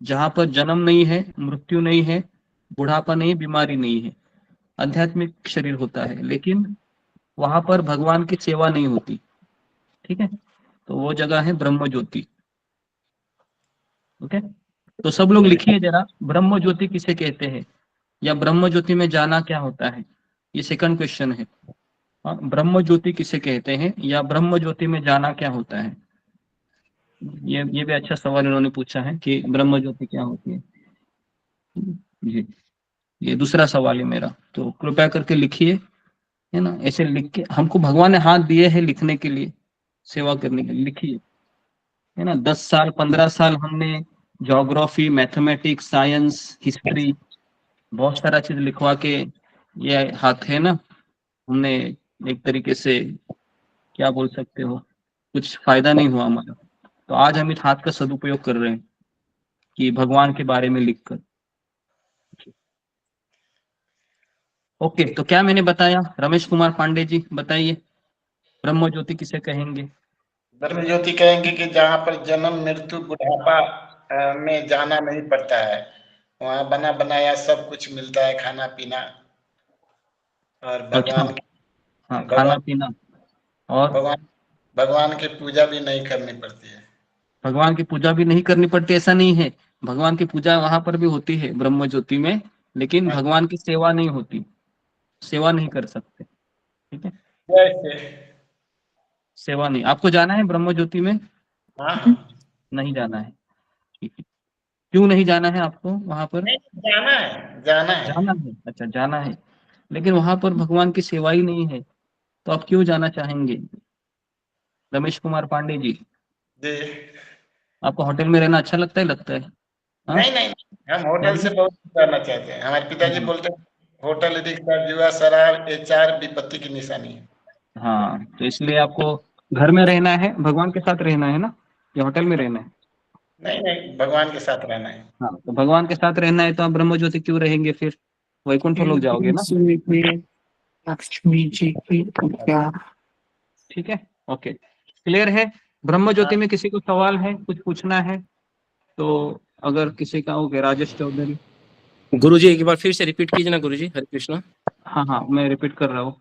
जहाँ पर जन्म नहीं है, मृत्यु नहीं है, बुढ़ापा नहीं, बीमारी नहीं है। आध्यात्मिक शरीर होता है, लेकिन वहां पर भगवान की सेवा नहीं होती। ठीक है, तो वो जगह है ब्रह्म ज्योति। ओके, तो सब लोग लिखिए जरा, ब्रह्म ज्योति किसे कहते हैं, या ब्रह्म ज्योति में जाना क्या होता है? ये सेकंड क्वेश्चन है। हाँ, ब्रह्म ज्योति किसे कहते हैं, या ब्रह्म ज्योति में जाना क्या होता है? ये भी अच्छा सवाल इन्होंने पूछा है कि ब्रह्म ज्योति क्या होती है। जी, ये दूसरा सवाल है मेरा, तो कृपया करके लिखिए, है ना। ऐसे लिख के, हमको भगवान ने हाथ दिए हैं लिखने के लिए, सेवा करने के लिए, लिखिए, है ना। 10 साल 15 साल हमने ज्योग्राफी, मैथमेटिक्स, साइंस, हिस्ट्री, बहुत सारा चीज लिखवा के, ये हाथ है ना, हमने एक तरीके से क्या बोल सकते हो, कुछ फायदा नहीं हुआ हमारा। तो आज हम इस हाथ का सदुपयोग कर रहे हैं कि भगवान के बारे में लिखकर। ओके, तो क्या मैंने बताया? रमेश कुमार पांडे जी बताइए, ब्रह्म ज्योति किसे कहेंगे? ब्रह्म ज्योति कहेंगे कि जहाँ पर जन्म मृत्यु बुढ़ापा में जाना नहीं पड़ता है, वहाँ बना बनाया सब कुछ मिलता है, खाना पीना, और अच्छा, भगवान हाँ, खाना पीना, और भगवान भगवान की पूजा भी नहीं करनी पड़ती है। भगवान की पूजा भी नहीं करनी पड़ती, ऐसा नहीं है। भगवान की पूजा वहां पर भी होती है ब्रह्म ज्योति में, लेकिन भगवान की सेवा नहीं होती, सेवा नहीं कर सकते। ठीक है, सेवा नहीं। आपको जाना है ब्रह्म ज्योति में? नहीं जाना है, ठीक है। क्यों नहीं जाना है आपको वहां पर? जाना है, जाना है। जाना है, अच्छा जाना है, लेकिन वहां पर भगवान की सेवा ही नहीं है, तो आप क्यों जाना चाहेंगे रमेश कुमार पांडे जी? जी, आपको होटल में रहना अच्छा लगता है? लगता है, हाँ? नहीं नहीं, हम होटल से बहुत करना चाहते हैं। हमारे पिताजी बोलते हैं होटल रिक्शा जुआ शराब ये 4 विपत्ति की निशानी है। हाँ, तो इसलिए आपको घर में रहना है, भगवान के साथ रहना है ना, या होटल में रहना है? नहीं नहीं, भगवान के साथ रहना है। हाँ, तो भगवान के साथ रहना है तो आप ब्रह्म ज्योति क्यों रहेंगे फिर? वैकुंठ लोग जाओगे ना। लक्ष्मी जी की पूजा। ठीक है, ओके, क्लियर है? ब्रह्म ज्योति में किसी को सवाल है, कुछ पूछना है तो अगर किसी का हो गया। राजेश चौधरी। गुरुजी एक बार फिर से रिपीट कीजिए ना गुरुजी। हरे कृष्णा। हाँ हाँ, मैं रिपीट कर रहा हूँ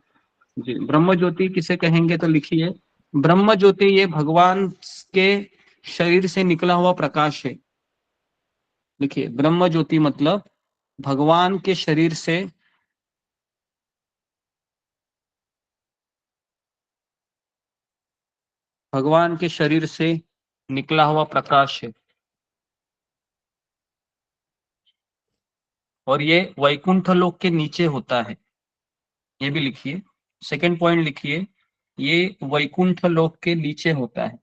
जी। ब्रह्म ज्योति किसे कहेंगे तो लिखिए, ब्रह्म ज्योति ये भगवान के शरीर से निकला हुआ प्रकाश है। लिखिए, ब्रह्म ज्योति मतलब भगवान के शरीर से भगवान के शरीर से निकला हुआ प्रकाश है, और ये वैकुंठ लोक के नीचे होता है। ये भी लिखिए, सेकंड पॉइंट लिखिए, ये वैकुंठ लोक के नीचे होता है।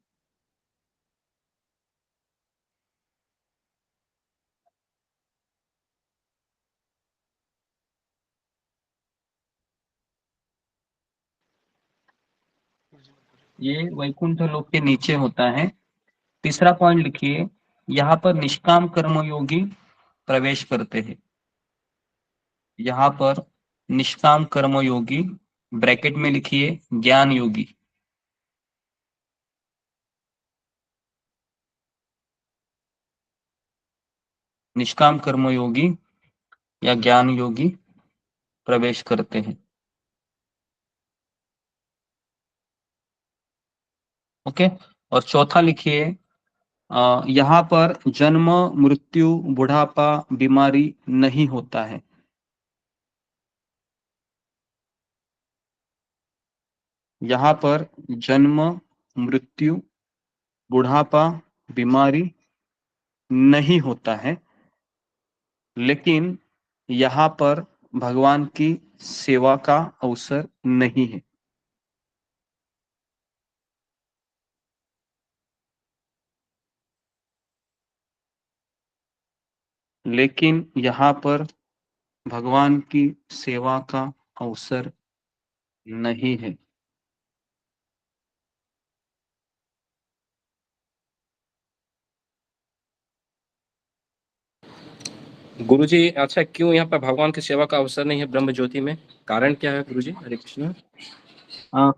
ये वैकुंठ लोक के नीचे होता है। तीसरा पॉइंट लिखिए, यहाँ पर निष्काम कर्मयोगी प्रवेश करते हैं। यहाँ पर निष्काम कर्मयोगी, ब्रैकेट में लिखिए ज्ञान योगी। निष्काम कर्मयोगी या ज्ञान योगी प्रवेश करते हैं। ओके, और चौथा लिखिए यहाँ पर जन्म, मृत्यु, बुढ़ापा, बीमारी नहीं होता है। यहाँ पर जन्म, मृत्यु, बुढ़ापा, बीमारी नहीं होता है, लेकिन यहाँ पर भगवान की सेवा का अवसर नहीं है। लेकिन यहाँ पर भगवान की सेवा का अवसर नहीं है। गुरुजी, अच्छा क्यों यहाँ पर भगवान की सेवा का अवसर नहीं है ब्रह्म ज्योति में? कारण क्या है गुरुजी? हरे कृष्ण।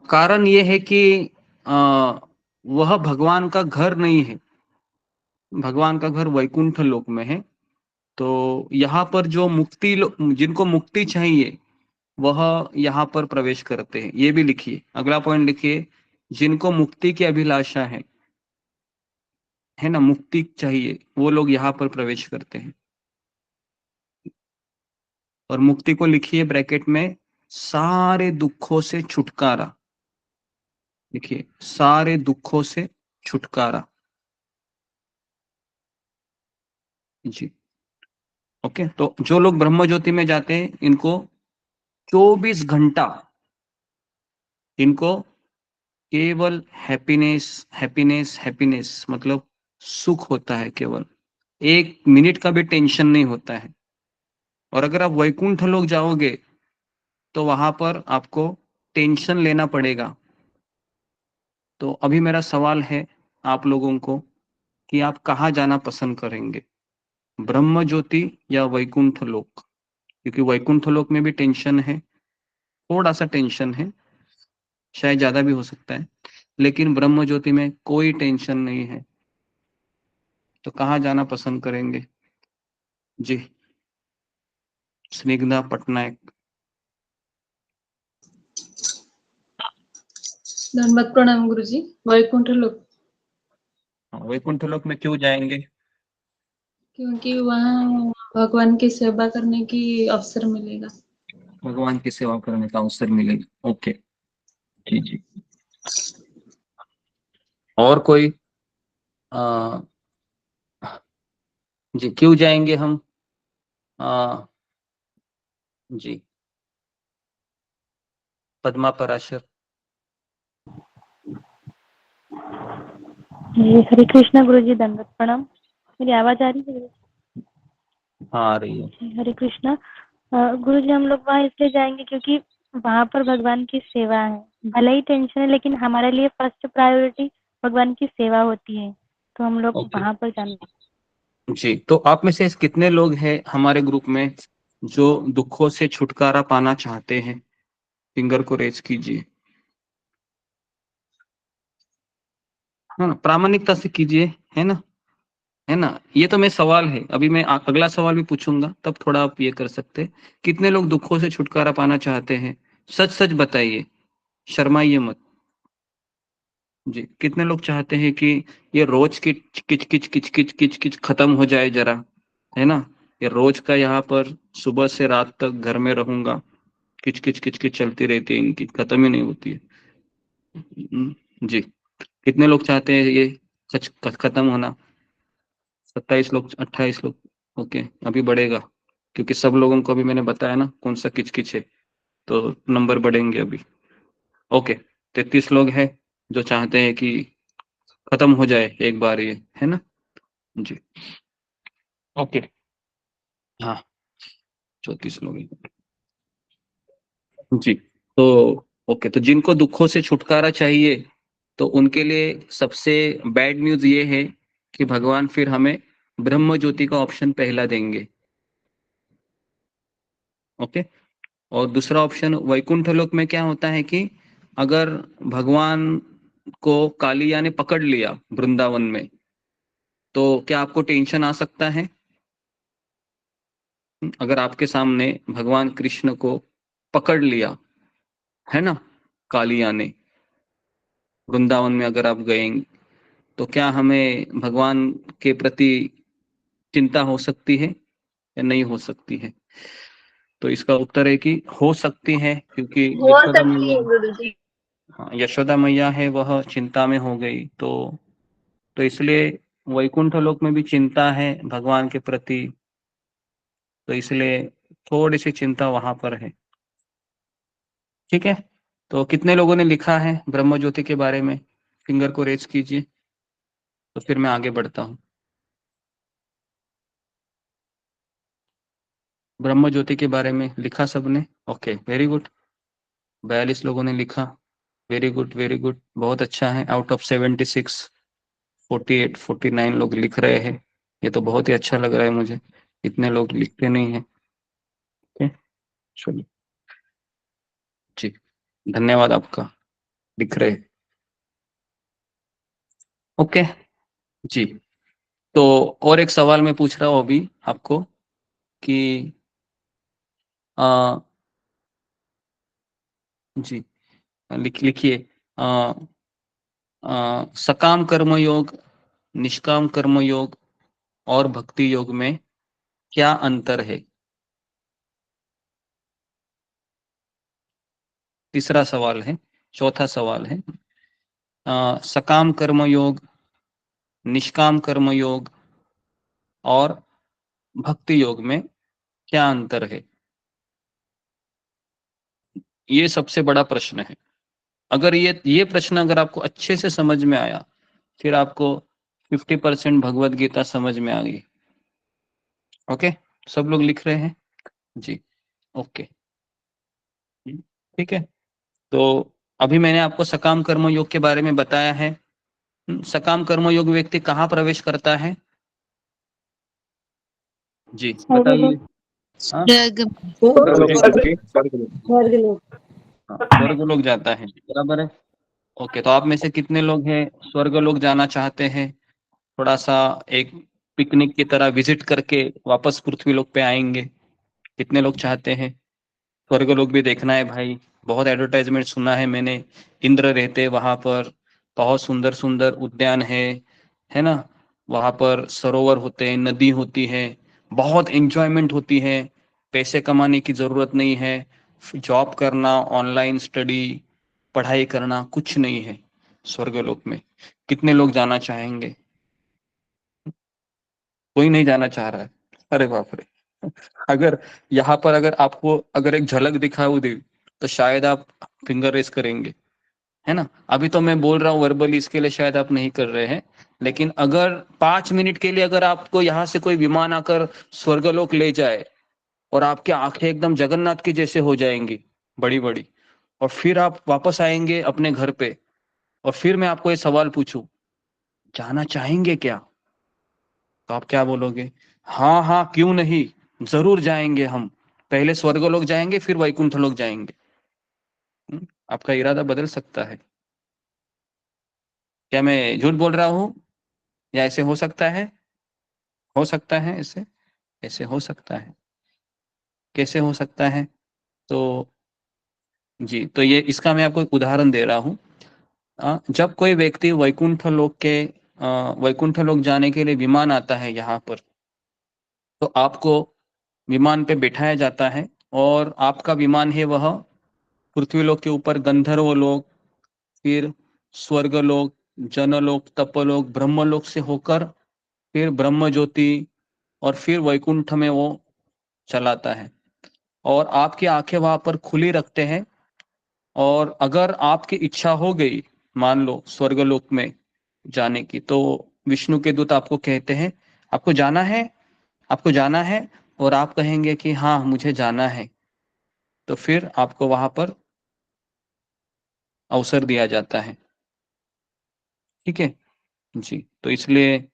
कारण ये है कि वह भगवान का घर नहीं है। भगवान का घर वैकुंठ लोक में है। तो यहाँ पर जो जिनको मुक्ति चाहिए वह यहाँ पर प्रवेश करते हैं। ये भी लिखिए, अगला पॉइंट लिखिए, जिनको मुक्ति की अभिलाषा है ना, मुक्ति चाहिए, वो लोग यहाँ पर प्रवेश करते हैं। और मुक्ति को लिखिए ब्रैकेट में, सारे दुखों से छुटकारा। देखिए, सारे दुखों से छुटकारा। जी, ओके। तो जो लोग ब्रह्म ज्योति में जाते हैं, इनको 24 घंटा इनको केवल हैप्पीनेस हैप्पीनेस हैप्पीनेस, मतलब सुख होता है। केवल 1 मिनट का भी टेंशन नहीं होता है। और अगर आप वैकुंठ लोग जाओगे तो वहां पर आपको टेंशन लेना पड़ेगा। तो अभी मेरा सवाल है आप लोगों को कि आप कहाँ जाना पसंद करेंगे, ब्रह्म ज्योति या वैकुंठ लोक? क्योंकि वैकुंठ लोक में भी टेंशन है, थोड़ा सा टेंशन है, शायद ज्यादा भी हो सकता है, लेकिन ब्रह्म ज्योति में कोई टेंशन नहीं है। तो कहाँ जाना पसंद करेंगे? जी, स्निग्धा पटनायक। धन्यवाद प्रणाम गुरुजी। वैकुंठ लोक। वैकुंठ लोक में क्यों जाएंगे? क्योंकि वहाँ भगवान की सेवा करने की अवसर मिलेगा। भगवान की सेवा करने का अवसर मिलेगा। ओके, जी जी। और कोई? जी, क्यों जाएंगे हम? जी, पद्मा पराशर। जी हरे कृष्णा गुरुजी, दंडवत प्रणाम। मेरी आवाज आ रही है? हाँ, आ रही है। हरे कृष्णा। गुरुजी, हम लोग वहाँ इसलिए जाएंगे क्योंकि वहाँ पर भगवान की सेवा है। भले ही टेंशन है, लेकिन हमारे लिए फर्स्ट प्रायोरिटी भगवान की सेवा होती है, तो हम लोग वहाँ पर जाना। जी, तो आप में से कितने लोग हैं हमारे ग्रुप में जो दुखों से छुटकारा पाना चाहते हैं? फिंगर को रेज कीजिए। हाँ, प्रामाणिकता से कीजिए, है ना, है ना। ये तो मैं सवाल है, अभी मैं अगला सवाल भी पूछूंगा, तब थोड़ा आप ये कर सकते हैं। कितने लोग दुखों से छुटकारा पाना चाहते हैं? सच सच बताइए, शर्माइए मत। जी, कितने लोग चाहते हैं कि ये रोज की किच किच किच किच किच किच खत्म हो जाए जरा, है ना। ये रोज का यहाँ पर सुबह से रात तक घर में रहूंगा, किच किच किच किच चलती रहती है, इनकी खत्म ही नहीं होती है। जी, कितने लोग चाहते हैं ये सच खत्म होना? 27 लोग, 28 लोग। ओके, अभी बढ़ेगा, क्योंकि सब लोगों को अभी मैंने बताया ना कौन सा किच किच है, तो नंबर बढ़ेंगे अभी। ओके, 33 लोग हैं जो चाहते हैं कि खत्म हो जाए एक बार ये, है ना। जी, ओके। हाँ, 34 लोग हैं। जी, तो ओके, तो जिनको दुखों से छुटकारा चाहिए तो उनके लिए सबसे बैड न्यूज ये है कि भगवान फिर हमें ब्रह्म ज्योति का ऑप्शन पहला देंगे। ओके, और दूसरा ऑप्शन वैकुंठ लोक में क्या होता है कि अगर भगवान को कालिया ने पकड़ लिया वृंदावन में, तो क्या आपको टेंशन आ सकता है? अगर आपके सामने भगवान कृष्ण को पकड़ लिया, है ना, कालिया ने, वृंदावन में अगर आप गए, तो क्या हमें भगवान के प्रति चिंता हो सकती है या नहीं हो सकती है? तो इसका उत्तर है कि हो सकती है, क्योंकि हो यशोदा सकती मैया, है गुरुजी। हाँ, यशोदा मैया है वह चिंता में हो गई, तो इसलिए वैकुंठ लोक में भी चिंता है भगवान के प्रति, तो इसलिए थोड़ी सी चिंता वहां पर है। ठीक है, तो कितने लोगों ने लिखा है ब्रह्म ज्योति के बारे में? फिंगर को रेज कीजिए, तो फिर मैं आगे बढ़ता हूँ। ब्रह्म ज्योति के बारे में लिखा सबने? Okay, very good. 42 लोगों ने लिखा, वेरी गुड वेरी गुड, बहुत अच्छा है। आउट ऑफ 76 48 49 लोग लिख रहे हैं, ये तो बहुत ही अच्छा लग रहा है मुझे। इतने लोग लिखते नहीं हैं। ओके, चलिए जी, धन्यवाद आपका, लिख रहे। ओके जी, तो और एक सवाल मैं पूछ रहा हूँ अभी आपको कि आ, जी लिखिए, सकाम कर्म योग, निष्काम कर्म योग और भक्ति योग में क्या अंतर है? तीसरा सवाल है, चौथा सवाल है, सकाम कर्म योग, निष्काम कर्म योग और भक्ति योग में क्या अंतर है? ये सबसे बड़ा प्रश्न है। अगर ये प्रश्न अगर आपको अच्छे से समझ में आया, फिर आपको 50% भगवत गीता समझ में आ गई। ओके, सब लोग लिख रहे हैं जी? ओके, ठीक है। तो अभी मैंने आपको सकाम कर्म योग के बारे में बताया है। सकाम कर्म योग व्यक्ति कहाँ प्रवेश करता है? जी बताइए। हाँ, स्वर्ग लोग जाता है, बराबर है। ओके, तो आप में से कितने लोग हैं स्वर्ग लोग जाना चाहते हैं? थोड़ा सा एक पिकनिक की तरह विजिट करके वापस पृथ्वी लोक पे आएंगे? कितने लोग चाहते हैं? स्वर्ग लोक भी देखना है भाई, बहुत एडवर्टाइजमेंट सुना है मैंने, इंद्र रहते वहां पर, बहुत सुंदर सुंदर उद्यान है ना, वहां पर सरोवर होते हैं, नदी होती है, बहुत एंजॉयमेंट होती है, पैसे कमाने की जरूरत नहीं है, जॉब करना, ऑनलाइन स्टडी, पढ़ाई करना कुछ नहीं है स्वर्गलोक में। कितने लोग जाना चाहेंगे? कोई नहीं जाना चाह रहा है? अरे बाप रे। अगर यहाँ पर अगर आपको अगर एक झलक दिखाई दे तो शायद आप फिंगर रेस करेंगे, है ना। अभी तो मैं बोल रहा हूँ वर्बली, इसके लिए शायद आप नहीं कर रहे हैं, लेकिन अगर 5 मिनट के लिए अगर आपको यहाँ से कोई विमान आकर स्वर्गलोक ले जाए और आपकी आंखें एकदम जगन्नाथ की जैसे हो जाएंगी, बड़ी बड़ी, और फिर आप वापस आएंगे अपने घर पे, और फिर मैं आपको ये सवाल पूछूं, जाना चाहेंगे क्या? तो आप क्या बोलोगे? हाँ हाँ, क्यों नहीं, जरूर जाएंगे हम, पहले स्वर्गलोक जाएंगे फिर वैकुंठ लोक जाएंगे। आपका इरादा बदल सकता है। क्या मैं झूठ बोल रहा हूँ या ऐसे हो सकता है? हो सकता है ऐसे, ऐसे हो सकता है। कैसे हो सकता है? तो जी, तो ये इसका मैं आपको एक उदाहरण दे रहा हूँ। जब कोई व्यक्ति वैकुंठ लोक जाने के लिए विमान आता है यहाँ पर, तो आपको विमान पे बिठाया जाता है, और आपका विमान है वह पृथ्वी लोक के ऊपर गंधर्व लोक, फिर स्वर्ग लोक, जनलोक, तपलोक, ब्रह्मलोक से होकर फिर ब्रह्म ज्योति और फिर वैकुंठ में वो चलाता है। और आपकी आंखें वहां पर खुली रखते हैं, और अगर आपकी इच्छा हो गई, मान लो स्वर्गलोक में जाने की, तो विष्णु के दूत आपको कहते हैं आपको जाना है, आपको जाना है, और आप कहेंगे कि हाँ मुझे जाना है, तो फिर आपको वहां पर अवसर दिया जाता है। ठीक है जी, तो इसलिए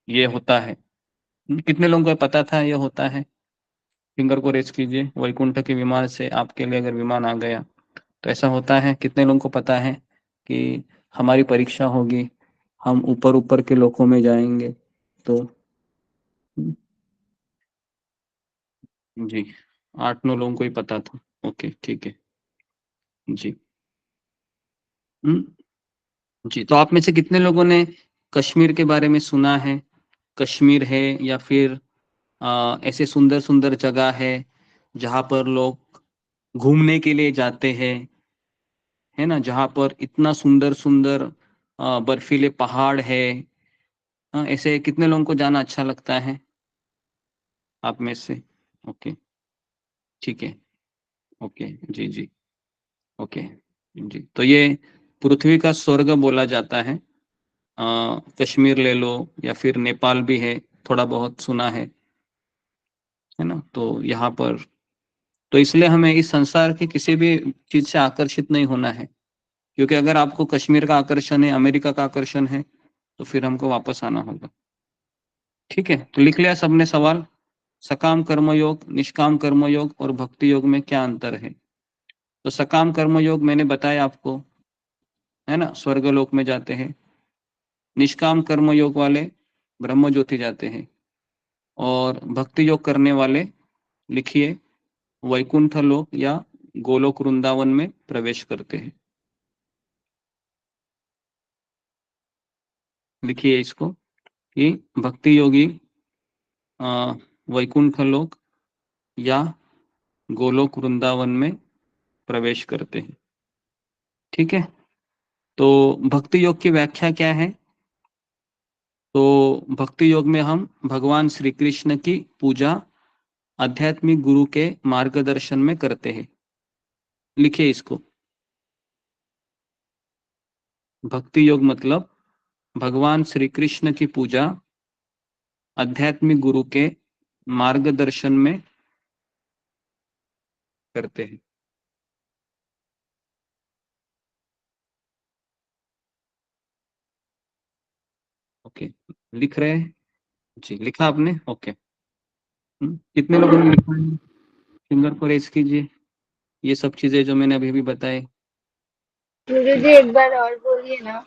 ये होता है। कितने लोगों को पता था ये होता है? फिंगर को रेज कीजिए। वैकुंठ के विमान से आपके लिए अगर विमान आ गया तो ऐसा होता है। कितने लोगों को पता है कि हमारी परीक्षा होगी, हम ऊपर ऊपर के लोकों में जाएंगे? तो जी, 8-9 लोगों को ही पता था। ओके ठीक है जी। जी, तो आप में से कितने लोगों ने कश्मीर के बारे में सुना है, कश्मीर है या फिर ऐसे सुंदर सुंदर जगह है जहाँ पर लोग घूमने के लिए जाते हैं, है ना, जहाँ पर इतना सुंदर सुंदर बर्फीले पहाड़ है। ऐसे कितने लोगों को जाना अच्छा लगता है आप में से? ओके, ठीक है, ओके, जी जी, ओके जी। तो ये पृथ्वी का स्वर्ग बोला जाता है। कश्मीर ले लो या फिर नेपाल भी है, थोड़ा बहुत सुना है ना। तो यहाँ पर तो इसलिए हमें इस संसार की किसी भी चीज से आकर्षित नहीं होना है, क्योंकि अगर आपको कश्मीर का आकर्षण है, अमेरिका का आकर्षण है, तो फिर हमको वापस आना होगा। ठीक है, तो लिख लिया सबने सवाल? सकाम कर्मयोग, निष्काम कर्मयोग और भक्ति योग में क्या अंतर है? तो सकाम कर्मयोग मैंने बताया आपको, है ना, स्वर्गलोक में जाते हैं। निष्काम कर्मयोग वाले ब्रह्म ज्योति जाते हैं, और भक्ति योग करने वाले लिखिए वैकुंठ लोक या गोलोक वृंदावन में प्रवेश करते हैं। लिखिए इसको कि भक्ति योगी वैकुंठ लोक या गोलोक वृंदावन में प्रवेश करते हैं। ठीक है, तो भक्ति योग की व्याख्या क्या है? तो भक्ति योग में हम भगवान श्री कृष्ण की पूजा आध्यात्मिक गुरु के मार्गदर्शन में करते हैं। लिखिए इसको, भक्ति योग मतलब भगवान श्री कृष्ण की पूजा आध्यात्मिक गुरु के मार्गदर्शन में करते हैं। ओके, लिख रहे हैं जी? लिखा आपने? ओके, कितने लोगों ने लिखा है? फिंगर को रेज कीजिए। ये सब चीजें जो मैंने अभी भी बताई। गुरुजी एक बार और बोलिए ना।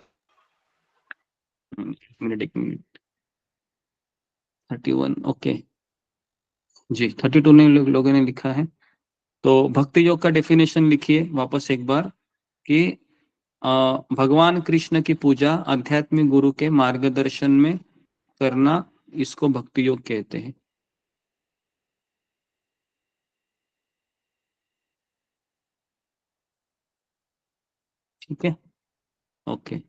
एक मिनट 31, ओके जी, 32 ने लोगों ने लिखा है। तो भक्ति योग का डेफिनेशन लिखिए वापस एक बार कि भगवान कृष्ण की पूजा आध्यात्मिक गुरु के मार्गदर्शन में करना, इसको भक्ति योग कहते हैं। ठीक है, ओके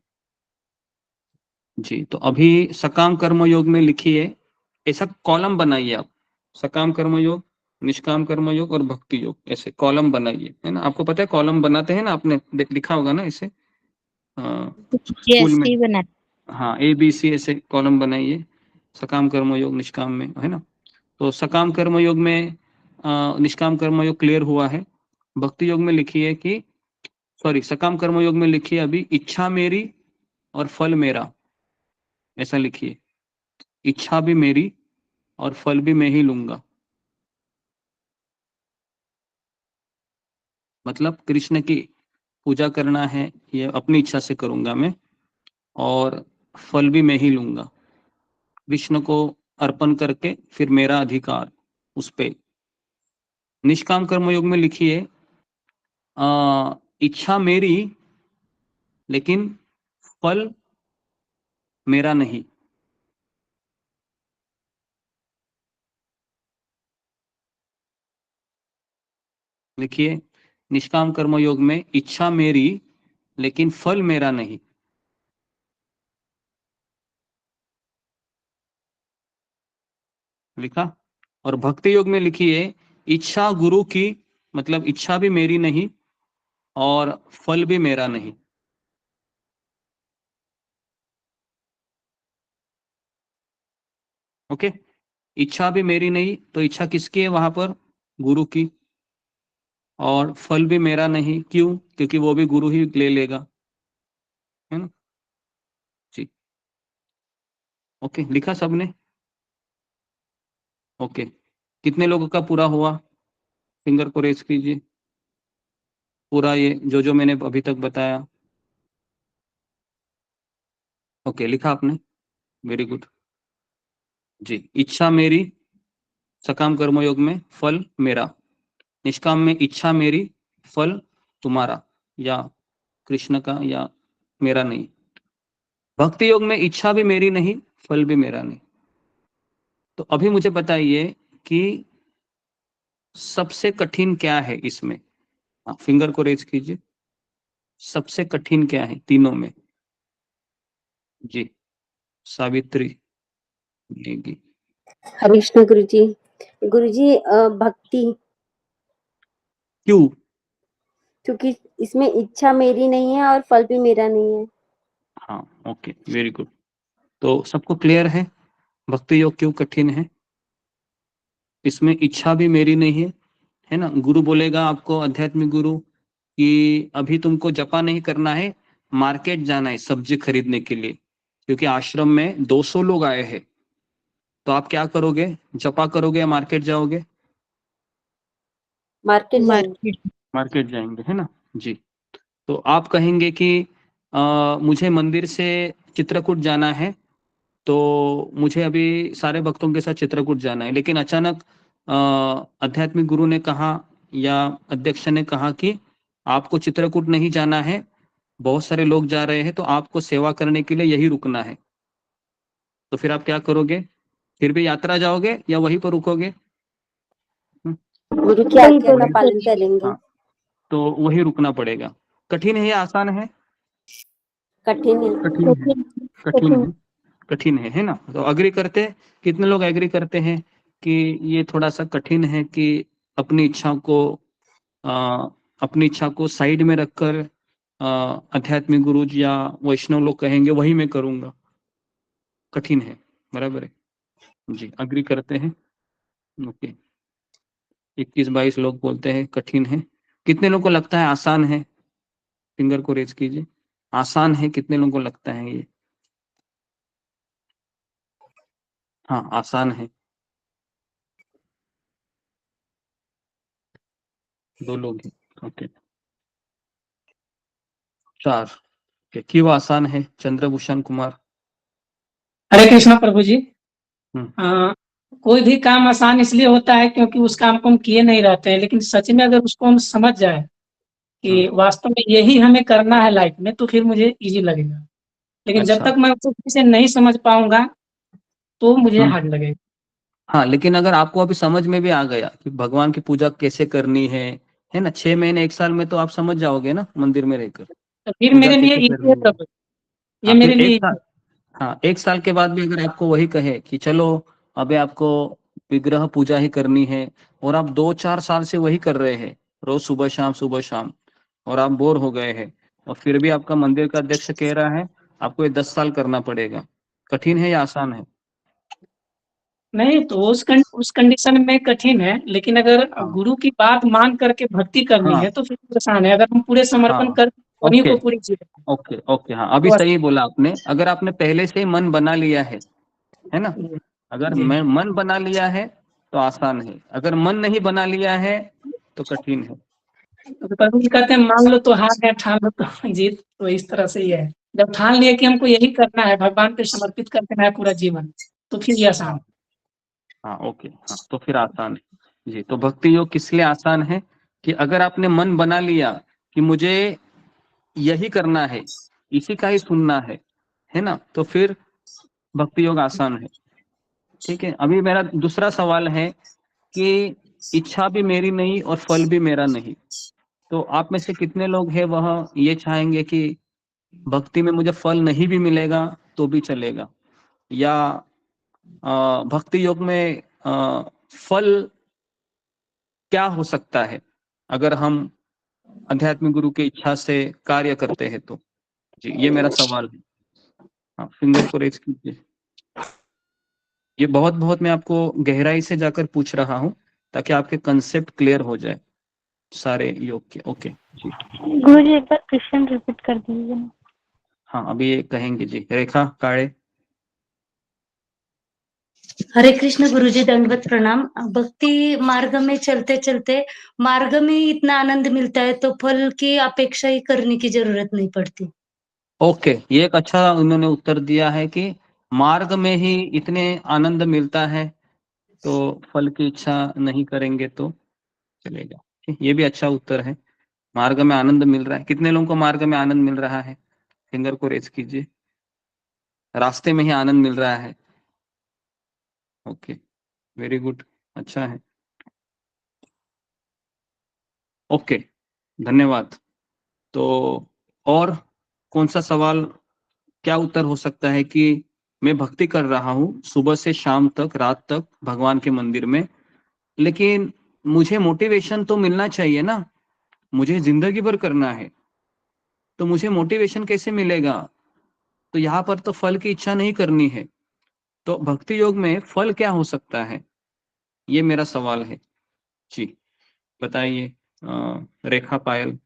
जी। तो अभी सकाम कर्म योग में लिखिए, ऐसा कॉलम बनाइए आप, सकाम कर्म योग, निष्काम कर्म योग और भक्ति योग, ऐसे कॉलम बनाइए, है ना। आपको पता है कॉलम बनाते हैं ना, आपने लिखा होगा ना इसे स्कूल में। बना हाँ, ABC ऐसे कॉलम बनाइए, सकाम कर्म योग निष्काम में, है ना। तो सकाम कर्म योग में निष्काम कर्म योग क्लियर हुआ है। भक्ति योग में लिखिए कि सॉरी, सकाम कर्म योग में लिखिए अभी इच्छा मेरी और फल मेरा, ऐसा लिखिए। इच्छा भी मेरी और फल भी मैं ही लूंगा। मतलब कृष्ण की पूजा करना है, ये अपनी इच्छा से करूंगा मैं, और फल भी मैं ही लूंगा। कृष्ण को अर्पण करके फिर मेरा अधिकार उस पे। निष्काम कर्म योग में लिखिए इच्छा मेरी लेकिन फल मेरा नहीं। लिखिए निष्काम कर्म योग में इच्छा मेरी लेकिन फल मेरा नहीं। लिखा। और भक्ति योग में लिखिए इच्छा गुरु की, मतलब इच्छा भी मेरी नहीं और फल भी मेरा नहीं। ओके, इच्छा भी मेरी नहीं, तो इच्छा किसकी है वहां पर? गुरु की। और फल भी मेरा नहीं, क्यों? क्योंकि वो भी गुरु ही ले लेगा, है ना जी। ओके, लिखा सबने? ओके, कितने लोगों का पूरा हुआ? फिंगर को रेज कीजिए। पूरा ये जो मैंने अभी तक बताया। ओके, लिखा आपने? वेरी गुड जी। इच्छा मेरी सकाम कर्मयोग में, फल मेरा। निष्काम में इच्छा मेरी, फल तुम्हारा या कृष्ण का या मेरा नहीं। भक्ति योग में इच्छा भी मेरी नहीं, फल भी मेरा नहीं। तो अभी मुझे बताइए कि सबसे कठिन क्या है इसमें? फिंगर को रेज कीजिए। सबसे कठिन क्या है तीनों में? जी, सावित्री नेगी। हरे कृष्ण गुरुजी। गुरुजी भक्ति, क्यों? क्योंकि इसमें इच्छा मेरी नहीं है और फल भी मेरा नहीं है। हाँ, ओके, वेरी गुड। तो सबको क्लियर है भक्ति योग क्यों कठिन है? इसमें इच्छा भी मेरी नहीं है ना? गुरु बोलेगा आपको, आध्यात्मिक गुरु, कि अभी तुमको जपा नहीं करना है, मार्केट जाना है सब्जी खरीदने के लिए, क्योंकि आश्रम में 200 लोग आए हैं। तो आप क्या करोगे? जपा करोगे या मार्केट जाओगे? मार्केट जाएंगे। मार्केट जाएंगे, है ना जी। तो आप कहेंगे कि मुझे मंदिर से चित्रकूट जाना है, तो मुझे अभी सारे भक्तों के साथ चित्रकूट जाना है, लेकिन अचानक आध्यात्मिक गुरु ने कहा या अध्यक्ष ने कहा कि आपको चित्रकूट नहीं जाना है, बहुत सारे लोग जा रहे हैं, तो आपको सेवा करने के लिए यही रुकना है। तो फिर आप क्या करोगे? फिर भी यात्रा जाओगे या वहीं पर रुकोगे? गुरु की आज्ञा का पालन करेंगे। हाँ, तो वही रुकना पड़ेगा। कठिन है या आसान है? कठिन है। कठिन है ना? तो एग्री करते, कितने लोग एग्री करते हैं कि ये थोड़ा सा कठिन है कि अपनी इच्छा को साइड में रखकर आध्यात्मिक गुरु या वैष्णव लोग कहेंगे वही मैं करूंगा, कठिन है, बराबर है जी, एग्री करते हैं। ओके, 21-22 लोग बोलते हैं कठिन है। कितने लोगों को लगता है आसान है? फिंगर को रेज कीजिए। आसान है, कितने लोगों को लगता है ये? हाँ, आसान है। 2 लोग हैं, ओके। 4, क्यों आसान है? चंद्रभूषण कुमार। हरे कृष्णा प्रभु जी। कोई भी काम आसान इसलिए होता है क्योंकि उस काम को हम किए नहीं रहते हैं, लेकिन सच में अगर उसको हम समझ जाए कि वास्तव में यही हमें करना है लाइफ में, तो फिर मुझे इजी लगेगा। लेकिन जब तक मैं उसको किसी से नहीं समझ पाऊंगा तो मुझे हार्ड लगेगा। हाँ, लेकिन अगर आपको अभी समझ में भी आ गया कि भगवान की पूजा कैसे करनी है ना, 6 महीने 1 साल में तो आप समझ जाओगे ना मंदिर में रहकर, तो फिर पूजा मेरे लिए कैसे इजी है करनी है। प्रभु, ये मेरे लिए easy है। हाँ, 1 साल के बाद भी अगर आपको वही कहे कि चलो अबे आपको विग्रह पूजा ही करनी है, और आप 2-4 साल से वही कर रहे हैं, रोज सुबह शाम, और आप बोर हो गए हैं, और फिर भी आपका मंदिर का अध्यक्ष कह रहा है आपको ये 10 साल करना पड़ेगा, कठिन है या आसान है? नहीं तो उस कंडीशन में कठिन है, लेकिन अगर गुरु की बात मान करके भक्ति करनी है तो फिर आसान है। अगर हम पूरे समर्पण कर उन्हीं को पूरी जीवन। ओके, हाँ, अभी सही बोला आपने। अगर आपने पहले से ही मन बना लिया है ना, अगर मैं मन बना लिया है तो आसान है, अगर मन नहीं बना लिया है तो कठिन है। तो प्रभु जी कहते हैं मान लो तो हार है, ठान लो तो जीत। तो इस तरह से ही है, जब ठान लिया कि हमको यही करना है, भगवान पे समर्पित कर देना है पूरा जीवन, तो फिर ये आसान। हाँ, ओके, हाँ, तो फिर आसान है जी। तो भक्ति योग किस लिए आसान है? कि अगर आपने मन बना लिया कि मुझे यही करना है, इसी का ही सुनना है ना, तो फिर भक्ति योग आसान है। ठीक है, अभी मेरा दूसरा सवाल है कि इच्छा भी मेरी नहीं और फल भी मेरा नहीं, तो आप में से कितने लोग हैं वह ये चाहेंगे कि भक्ति में मुझे फल नहीं भी मिलेगा तो भी चलेगा, या भक्ति योग में फल क्या हो सकता है अगर हम आध्यात्मिक गुरु की इच्छा से कार्य करते हैं तो? जी, ये मेरा सवाल है। हाँ, फिंगर को रेज कीजिए। ये बहुत मैं आपको गहराई से जाकर पूछ रहा हूँ ताकि आपके कंसेप्ट क्लियर हो जाए सारे योग के। ओके जी, गुरु जी एक बार क्वेश्चन रिपीट कर दीजिए ना। हाँ, अभी ये कहेंगे जी। रेखा काळे। हरे कृष्ण गुरुजी, दंडवत प्रणाम। भक्ति मार्ग में चलते चलते मार्ग में ही इतना आनंद मिलता है तो फल की अपेक्षा ही करने की जरूरत नहीं पड़ती। ओके, ये एक अच्छा उन्होंने उत्तर दिया है कि मार्ग में ही इतने आनंद मिलता है तो फल की इच्छा नहीं करेंगे तो चलेगा। ये भी अच्छा उत्तर है, मार्ग में आनंद मिल रहा है। कितने लोगों को मार्ग में आनंद मिल रहा है? फिंगर को रेज कीजिए। रास्ते में ही आनंद मिल रहा है। ओके, वेरी गुड, अच्छा है। ओके, धन्यवाद। तो और कौन सा सवाल, क्या उत्तर हो सकता है कि मैं भक्ति कर रहा हूँ सुबह से शाम तक, रात तक भगवान के मंदिर में, लेकिन मुझे मोटिवेशन तो मिलना चाहिए ना, मुझे जिंदगी भर करना है, तो मुझे मोटिवेशन कैसे मिलेगा? तो यहाँ पर तो फल की इच्छा नहीं करनी है, तो भक्ति योग में फल क्या हो सकता है, ये मेरा सवाल है। जी बताइए, रेखा पायल।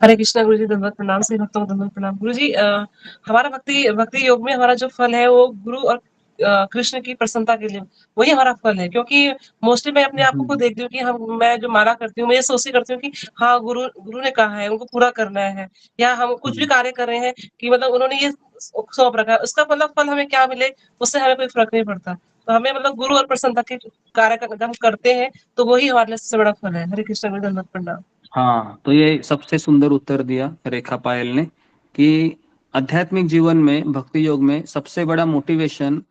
हरे कृष्णा गुरु जी, दंडवत प्रणाम। से भक्तों को दंडवत प्रणाम। गुरु जी, हमारा भक्ति भक्ति योग में हमारा जो फल है वो गुरु और कृष्ण की प्रसन्नता के लिए वही हमारा फल है, क्योंकि मोस्टली मैं अपने आप को खुद देखती हूँ कि मैं जो माला करती हूँ, मैं ये सोचती करती हूँ कि हाँ, गुरु गुरु ने कहा है, उनको पूरा करना है, या हम कुछ भी कार्य कर रहे हैं कि मतलब उन्होंने ये सौंप रखा है, उसका मतलब फल हमें क्या मिले उससे हमें कोई फर्क नहीं पड़ता। तो हमें मतलब गुरु और प्रसन्नता के कार्य जब हम करते हैं तो वही हमारे लिए सबसे बड़ा फल है। हरे कृष्ण गुरु, दंडवत प्रणाम। हाँ, तो ये सबसे सुंदर उत्तर दिया रेखा पायल ने कि आध्यात्मिक जीवन में, भक्ति योग में सबसे बड़ा मोटिवेशन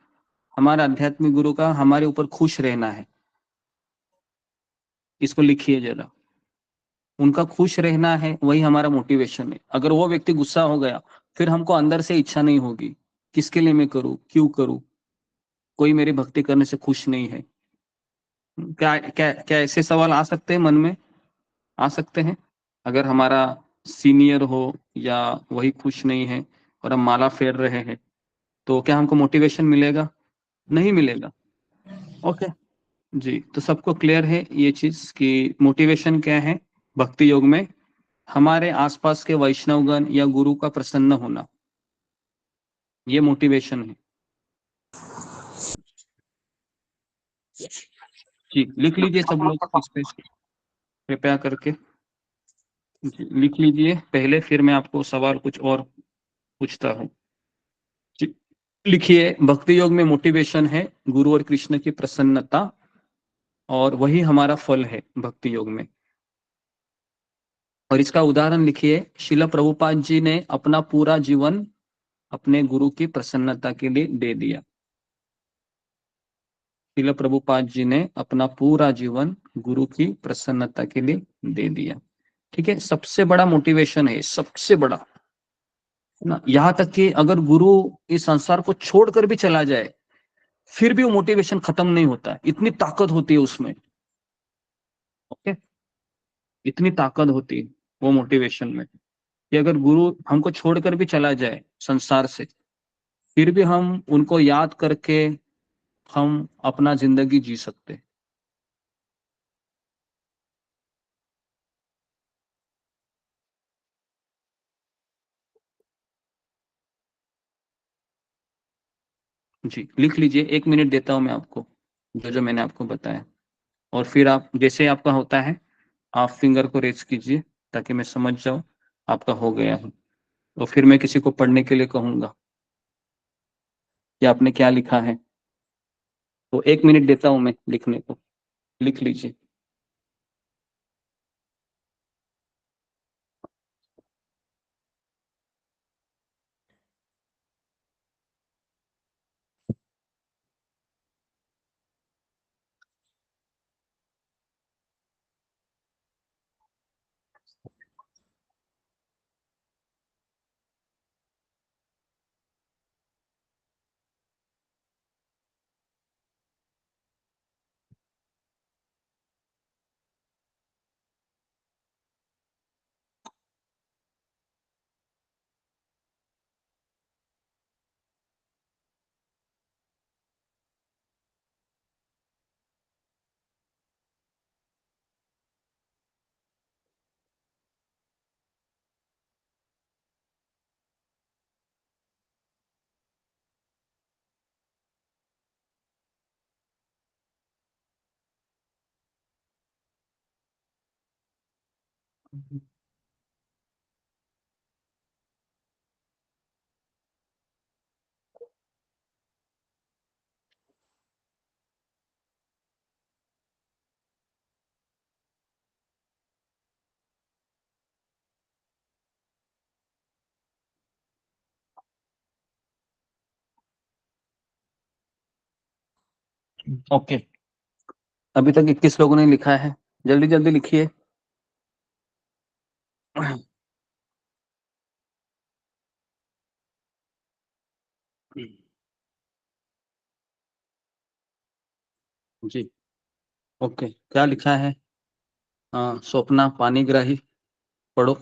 हमारा आध्यात्मिक गुरु का हमारे ऊपर खुश रहना है। इसको लिखिए जरा, उनका खुश रहना है, वही हमारा मोटिवेशन है। अगर वो व्यक्ति गुस्सा हो गया, फिर हमको अंदर से इच्छा नहीं होगी, किसके लिए मैं करूं, क्यों करूं, कोई मेरी भक्ति करने से खुश नहीं है। क्या क्या क्या ऐसे सवाल आ सकते हैं मन में, आ सकते हैं? अगर हमारा सीनियर हो या वही खुश नहीं है और हम माला फेर रहे हैं, तो क्या हमको मोटिवेशन मिलेगा? नहीं मिलेगा। ओके जी, तो सबको क्लियर है ये चीज कि मोटिवेशन क्या है भक्ति योग में? हमारे आसपास के वैष्णवगण या गुरु का प्रसन्न होना, ये मोटिवेशन है। जी लिख लीजिए सब लोग इस पे कृपया करके। जी, लिख लीजिए पहले, फिर मैं आपको सवाल कुछ और पूछता हूँ। लिखिए, भक्ति योग में मोटिवेशन है गुरु और कृष्ण की प्रसन्नता, और वही हमारा फल है भक्ति योग में। और इसका उदाहरण लिखिए, शिला प्रभुपाद जी ने अपना पूरा जीवन अपने गुरु की प्रसन्नता के लिए दे दिया। शिला प्रभुपाद जी ने अपना पूरा जीवन गुरु की प्रसन्नता के लिए दे दिया। ठीक है, सबसे बड़ा मोटिवेशन है, सबसे बड़ा ना। यहाँ तक कि अगर गुरु इस संसार को छोड़कर भी चला जाए, फिर भी वो मोटिवेशन खत्म नहीं होता, इतनी ताकत होती है उसमें। ओके, इतनी ताकत होती है वो मोटिवेशन में कि अगर गुरु हमको छोड़कर भी चला जाए संसार से, फिर भी हम उनको याद करके हम अपना जिंदगी जी सकते हैं। जी लिख लीजिए, 1 मिनट देता हूं मैं आपको, जो जो मैंने आपको बताया, और फिर आप जैसे आपका होता है आप फिंगर को रेज कीजिए ताकि मैं समझ जाऊं आपका हो गया है। तो फिर मैं किसी को पढ़ने के लिए कहूंगा कि आपने क्या लिखा है। तो 1 मिनट देता हूं मैं लिखने को, लिख लीजिए। ओके, अभी तक 21 लोगों ने लिखा है, जल्दी जल्दी लिखिए। जी ओके, क्या लिखा है? स्वप्ना पानीग्राही, पढ़ो।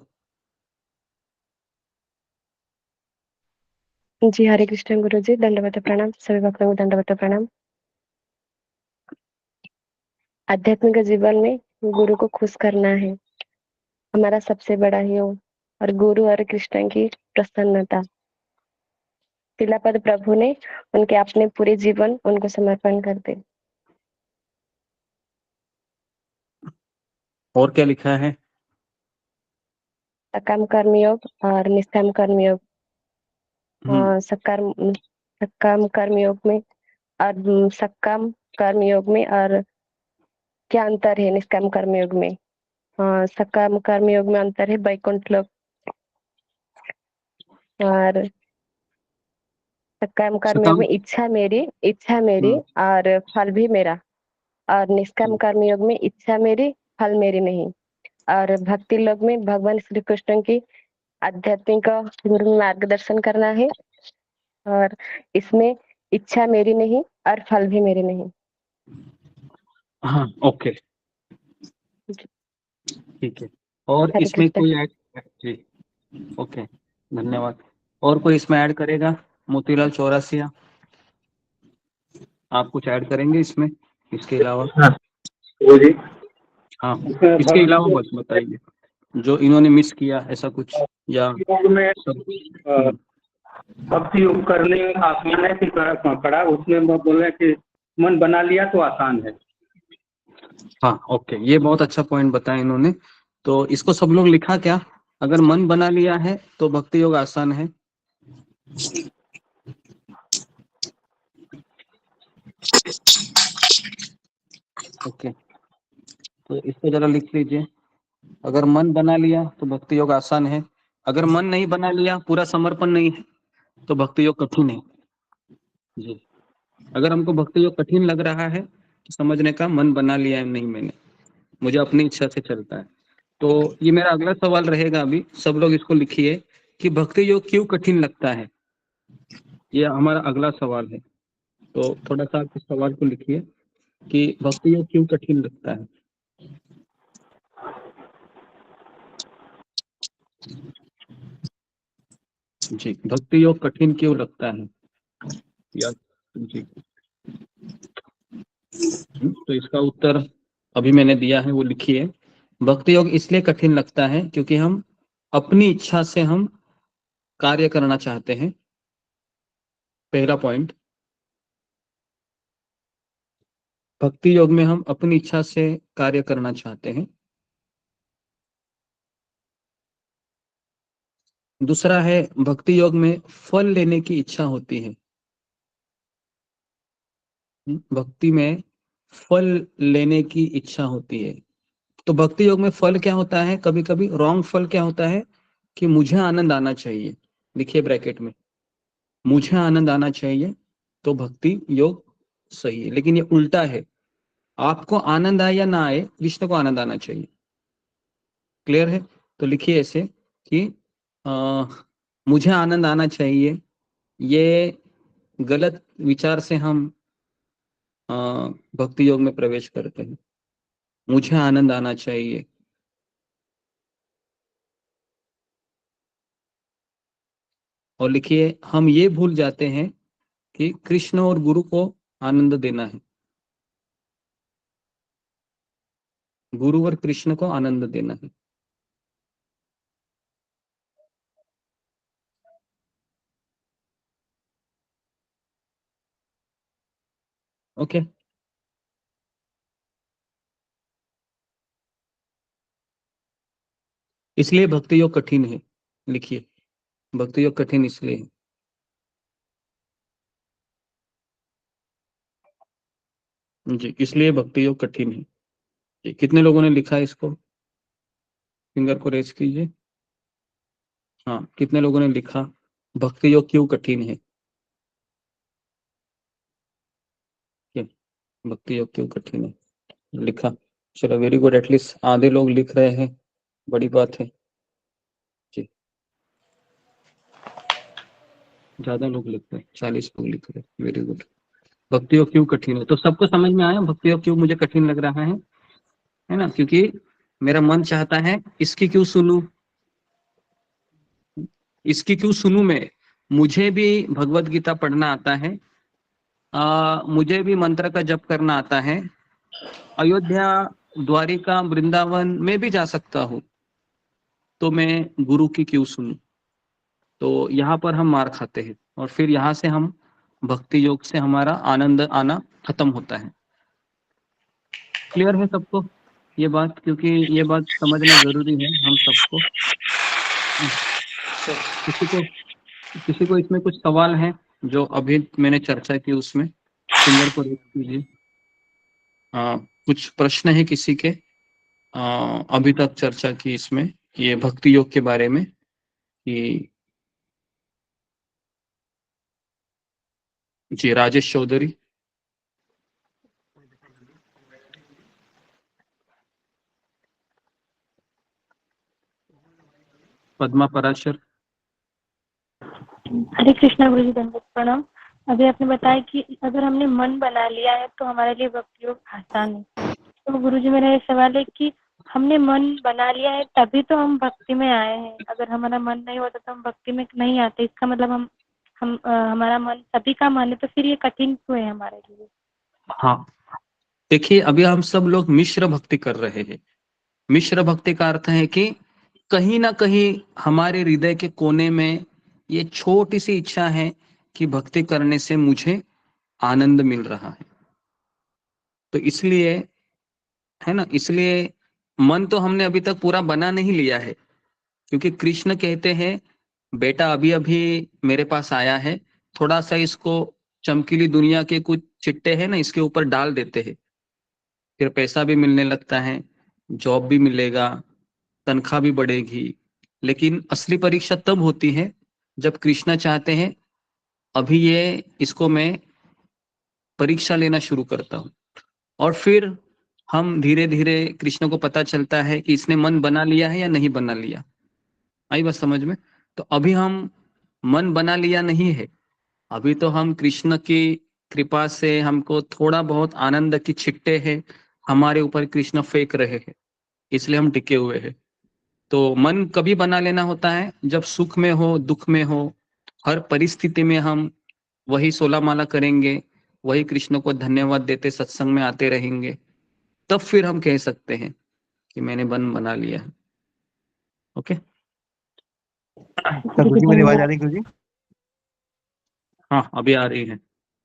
जी हरे कृष्ण गुरु जी, दंडवत प्रणाम, सभी भक्तों को दंडवत प्रणाम। आध्यात्मिक जीवन में गुरु को खुश करना है हमारा सबसे बड़ा योग, और गुरु और कृष्ण की प्रसन्नता। तिलापद प्रभु ने उनके अपने पूरे जीवन उनको समर्पण कर दे। और क्या लिखा है? सकाम कर्म योग और निष्काम कर्म योग। सकाम कर्म योग में और सकाम कर्म योग में और क्या अंतर है निष्काम कर्म योग में? सकाम कर्म योग में अंतर है वैकुंठ लोक, और सकाम कर्म योग में इच्छा मेरी और फल भी मेरा, और निष्काम कर्म योग में इच्छा मेरी फल मेरी नहीं। और भक्ति लोक में भगवान श्री कृष्ण की आध्यात्मिक गुरु मार्गदर्शन करना है, और इसमें इच्छा मेरी नहीं और फल भी मेरे नहीं। हाँ ओके, ठीक है। और इसमें कोई ऐड? जी ओके, धन्यवाद। और कोई इसमें ऐड करेगा? मोतीलाल चौरासिया, आप कुछ ऐड करेंगे इसमें, इसके अलावा? जी हाँ, इसके अलावा बस बताइए जो इन्होंने मिस किया, ऐसा कुछ या में भक्ति योग करने आसान है कि कड़ा, उसमें वो बोल रहे कि मन बना लिया तो आसान है। हाँ ओके, ये बहुत अच्छा पॉइंट बताया इन्होंने। तो इसको सब लोग लिखा क्या? अगर मन बना लिया है तो भक्ति योग आसान है। ओके, तो इसको जरा लिख लीजिए। अगर मन बना लिया तो भक्ति योग आसान है, अगर मन नहीं बना लिया, पूरा समर्पण नहीं है, तो भक्ति योग कठिन है। जी, अगर हमको भक्ति योग कठिन लग रहा है तो समझने का मन बना लिया है नहीं मैंने, मुझे अपनी इच्छा से चलता है। तो ये मेरा अगला सवाल रहेगा, अभी सब लोग इसको लिखिए कि भक्ति योग क्यों कठिन लगता है, ये हमारा अगला सवाल है। तो थोड़ा सा इस सवाल को लिखिए कि भक्ति योग क्यों कठिन लगता है। जी, भक्ति योग कठिन क्यों लगता है या जी? तो इसका उत्तर अभी मैंने दिया है, वो लिखिए। भक्ति योग इसलिए कठिन लगता है क्योंकि हम अपनी इच्छा से हम कार्य करना चाहते हैं, पहला पॉइंट। भक्ति योग में हम अपनी इच्छा से कार्य करना चाहते हैं। दूसरा है, भक्ति योग में फल लेने की इच्छा होती है। भक्ति में फल लेने की इच्छा होती है। तो भक्ति योग में फल क्या होता है? कभी कभी रॉन्ग फल क्या होता है कि मुझे आनंद आना चाहिए, लिखिए ब्रैकेट में, मुझे आनंद आना चाहिए, तो भक्ति योग सही है। लेकिन ये उल्टा है, आपको आनंद आए या ना आए, कृष्ण को आनंद आना चाहिए। क्लियर है? तो लिखिए ऐसे कि मुझे आनंद आना चाहिए, ये गलत विचार से हम भक्ति योग में प्रवेश करते हैं। मुझे आनंद आना चाहिए, और लिखिए हम ये भूल जाते हैं कि कृष्ण और गुरु को आनंद देना है, गुरु और कृष्ण को आनंद देना है। ओके, इसलिए भक्ति योग कठिन है, लिखिए भक्ति योग कठिन इसलिए है। जी, इसलिए भक्ति योग कठिन है। जी, कितने लोगों ने लिखा है इसको? फिंगर को रेज कीजिए। हाँ, कितने लोगों ने लिखा भक्ति योग क्यों कठिन है? भक्ति योग क्यों कठिन है, लिखा। चलो वेरी गुड, एटलीस्ट आधे लोग लिख रहे हैं, बड़ी बात है जी। ज्यादा लोग लिख रहे हैं, 40 लोग लिख रहे हैं, वेरी गुड। भक्ति योग क्यों कठिन है, तो सबको समझ में आया भक्ति योग क्यों मुझे कठिन लग रहा है ना? क्योंकि मेरा मन चाहता है इसकी क्यों सुनूं, इसकी क्यों सुनूं मैं। मुझे भी भगवत गीता पढ़ना आता है, मुझे भी मंत्र का जप करना आता है, अयोध्या, द्वारिका, वृंदावन में भी जा सकता हूँ, तो मैं गुरु की क्यों सुनूं। तो यहाँ पर हम मार खाते हैं और फिर यहाँ से हम भक्ति योग से हमारा आनंद आना खत्म होता है। क्लियर है सबको ये बात, क्योंकि ये बात समझना जरूरी है हम सबको। किसी को इसमें कुछ सवाल है जो अभी मैंने चर्चा की उसमें, फिंगर को रेज कीजिए। कुछ प्रश्न है किसी के अभी तक चर्चा की इसमें, ये भक्ति योग के बारे में कि जी राजेश चौधरी। पद्मा पराशर। हरे कृष्णा गुरु जी, दंडवत प्रणाम। अभी आपने बताया कि अगर हमने मन बना लिया है तो हमारे लिए भक्ति योग आसान है। तो गुरु जी मेरा ये सवाल है कि हमने मन बना लिया है तभी तो हम भक्ति में आए हैं, अगर हमारा मन नहीं होता तो हम भक्ति में नहीं आते। इसका मतलब हमारा मन सभी का मन है, तो फिर ये कठिन क्यों है हमारे लिए? हाँ देखिए, अभी हम सब लोग मिश्र भक्ति कर रहे हैं। मिश्र भक्ति का अर्थ है कि कहीं ना कहीं हमारे हृदय के कोने में ये छोटी सी इच्छा है कि भक्ति करने से मुझे आनंद मिल रहा है। तो इसलिए है ना, इसलिए मन तो हमने अभी तक पूरा बना नहीं लिया है, क्योंकि कृष्ण कहते हैं बेटा अभी अभी मेरे पास आया है, थोड़ा सा इसको चमकीली दुनिया के कुछ चिट्टे हैं ना इसके ऊपर डाल देते हैं, फिर पैसा भी मिलने लगता है, जॉब भी मिलेगा, तनख्वाह भी बढ़ेगी। लेकिन असली परीक्षा तब होती है जब कृष्ण चाहते हैं अभी ये इसको मैं परीक्षा लेना शुरू करता हूँ, और फिर हम धीरे धीरे कृष्ण को पता चलता है कि इसने मन बना लिया है या नहीं बना लिया। आई बात समझ में? तो अभी हम मन बना लिया नहीं है, अभी तो हम कृष्ण की कृपा से हमको थोड़ा बहुत आनंद की छिट्टे हैं हमारे ऊपर कृष्ण फेंक रहे हैं, इसलिए हम टिके हुए हैं। तो मन कभी बना लेना होता है जब सुख में हो, दुख में हो, हर परिस्थिति में हम वही 16 माला करेंगे, वही कृष्ण को धन्यवाद देते सत्संग में आते रहेंगे, तब फिर हम कह सकते हैं कि मैंने मन बना लिया है। ओके गुरुजी मेरी आवाज आ रही है गुरुजी? हाँ अभी आ रही है।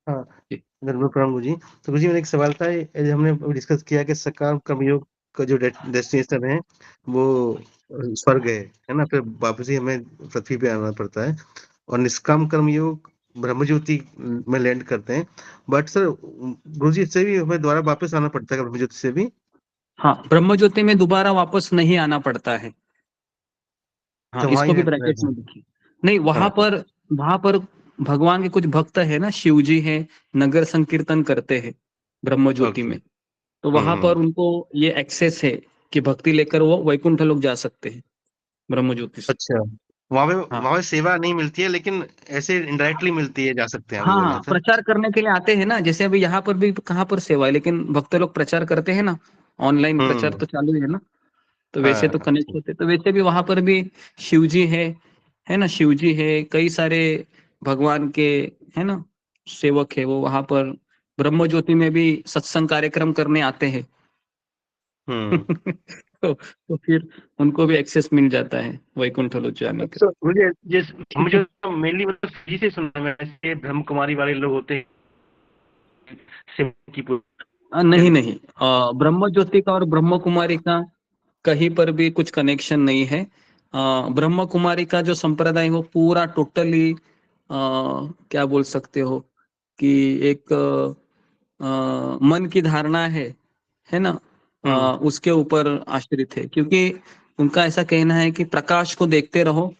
हाँ धन्यवाद प्रणाम गुरुजी। तो गुरुजी मेरा एक सवाल था, ये हमने डिस्कस किया कि सकाम कर्मयोग का जो डेस्टिनेशन है वो स्वर्ग है ना, फिर वापस ही हमें पृथ्वी पे आना पड़ता है, और निष्काम कर्मयोग ब्रह्मज्योति में लैंड करते हैं। बट सर गुरुजी इससे भी हमें दोबारा वापस आना पड़ता है ब्रह्मज्योति से भी? हाँ ब्रह्मज्योति में दोबारा वापस नहीं आना पड़ता है। हाँ तो इसको भी ब्रैकेट्स में देखिए। नहीं वहां पर भगवान के कुछ भक्त है ना, शिव जी है, नगर संकीर्तन करते हैं ब्रह्मज्योति में, तो वहां पर उनको ये एक्सेस है कि भक्ति लेकर वो वैकुंठ लोग जा सकते हैं ब्रह्मज्योति से। अच्छा वहां पे सेवा नहीं मिलती है, लेकिन ऐसे इनडायरेक्टली मिलती है, जा सकते हैं आप बोल रहे हाँ हैं सर? प्रचार करने के लिए आते हैं ना, जैसे अभी यहाँ पर भी कहाँ पर सेवा है, लेकिन भक्त लोग प्रचार करते हैं ना, ऑनलाइन प्रचार तो चालू है ना, तो वैसे तो कनेक्ट होते, तो वैसे भी वहां पर भी शिव जी है ना, शिव जी है, कई सारे भगवान के है ना सेवक है, वो वहां पर ब्रह्मज्योति में भी सत्संग कार्यक्रम करने आते हैं। तो फिर उनको भी एक्सेस मिल जाता है वैकुंठ लोक जाने का। मुझे मेनली मतलब जी से सुना है, ब्रह्म कुमारी वाले लोग होते हैं नहीं ब्रह्म ज्योति का और ब्रह्म कुमारी का कहीं पर भी कुछ कनेक्शन नहीं है। ब्रह्म कुमारी का जो संप्रदाय वो पूरा टोटली क्या बोल सकते हो कि एक मन की धारणा है ना, उसके ऊपर आश्रित है, क्योंकि उनका ऐसा कहना है कि प्रकाश को देखते रहो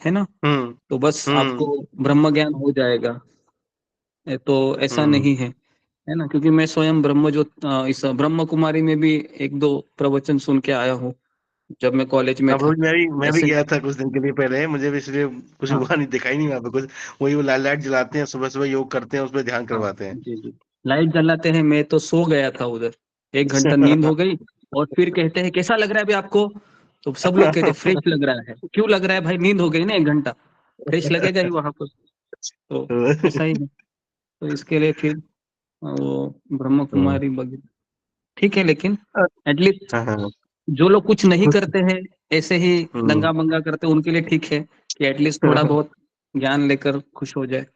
है ना, तो बस आपको ब्रह्म ज्ञान हो जाएगा। तो ऐसा नहीं है है ना, क्योंकि मैं स्वयं ब्रह्म जो इस ब्रह्म कुमारी में भी 1-2 प्रवचन सुन के आया हूँ जब मैं कॉलेज में अब था। मैं भी ऐसे गया था कुछ दिन के लिए पहले, मुझे भी इसलिए कुछ हाँ हुआ नहीं, दिखाई नहीं वहां पे कुछ। वही वो लाइट जलाते हैं, सुबह सुबह योग करते हैं, उस पर ध्यान हाँ करवाते हैं। जी जी, लाइट जलाते हैं, मैं तो सो गया था उधर, 1 घंटा नींद हो गई। और फिर कहते हैं कैसा लग रहा है अभी आपको, तो सब लोग कहते हैं फ्रेश लग रहा है। क्यों लग रहा है भाई, नींद हो गई ना 1 घंटा, फ्रेश लगेगा ही वहां पर। तो ऐसा ही है, तो इसके लिए फिर वो ब्रह्म कुमारी वगैरह ठीक है, लेकिन एटलीस्ट हाँ हाँ जो लोग कुछ नहीं करते हैं, ऐसे ही दंगा मंगा करते हैं, उनके लिए ठीक है कि एटलीस्ट थोड़ा बहुत ज्ञान लेकर खुश हो जाए,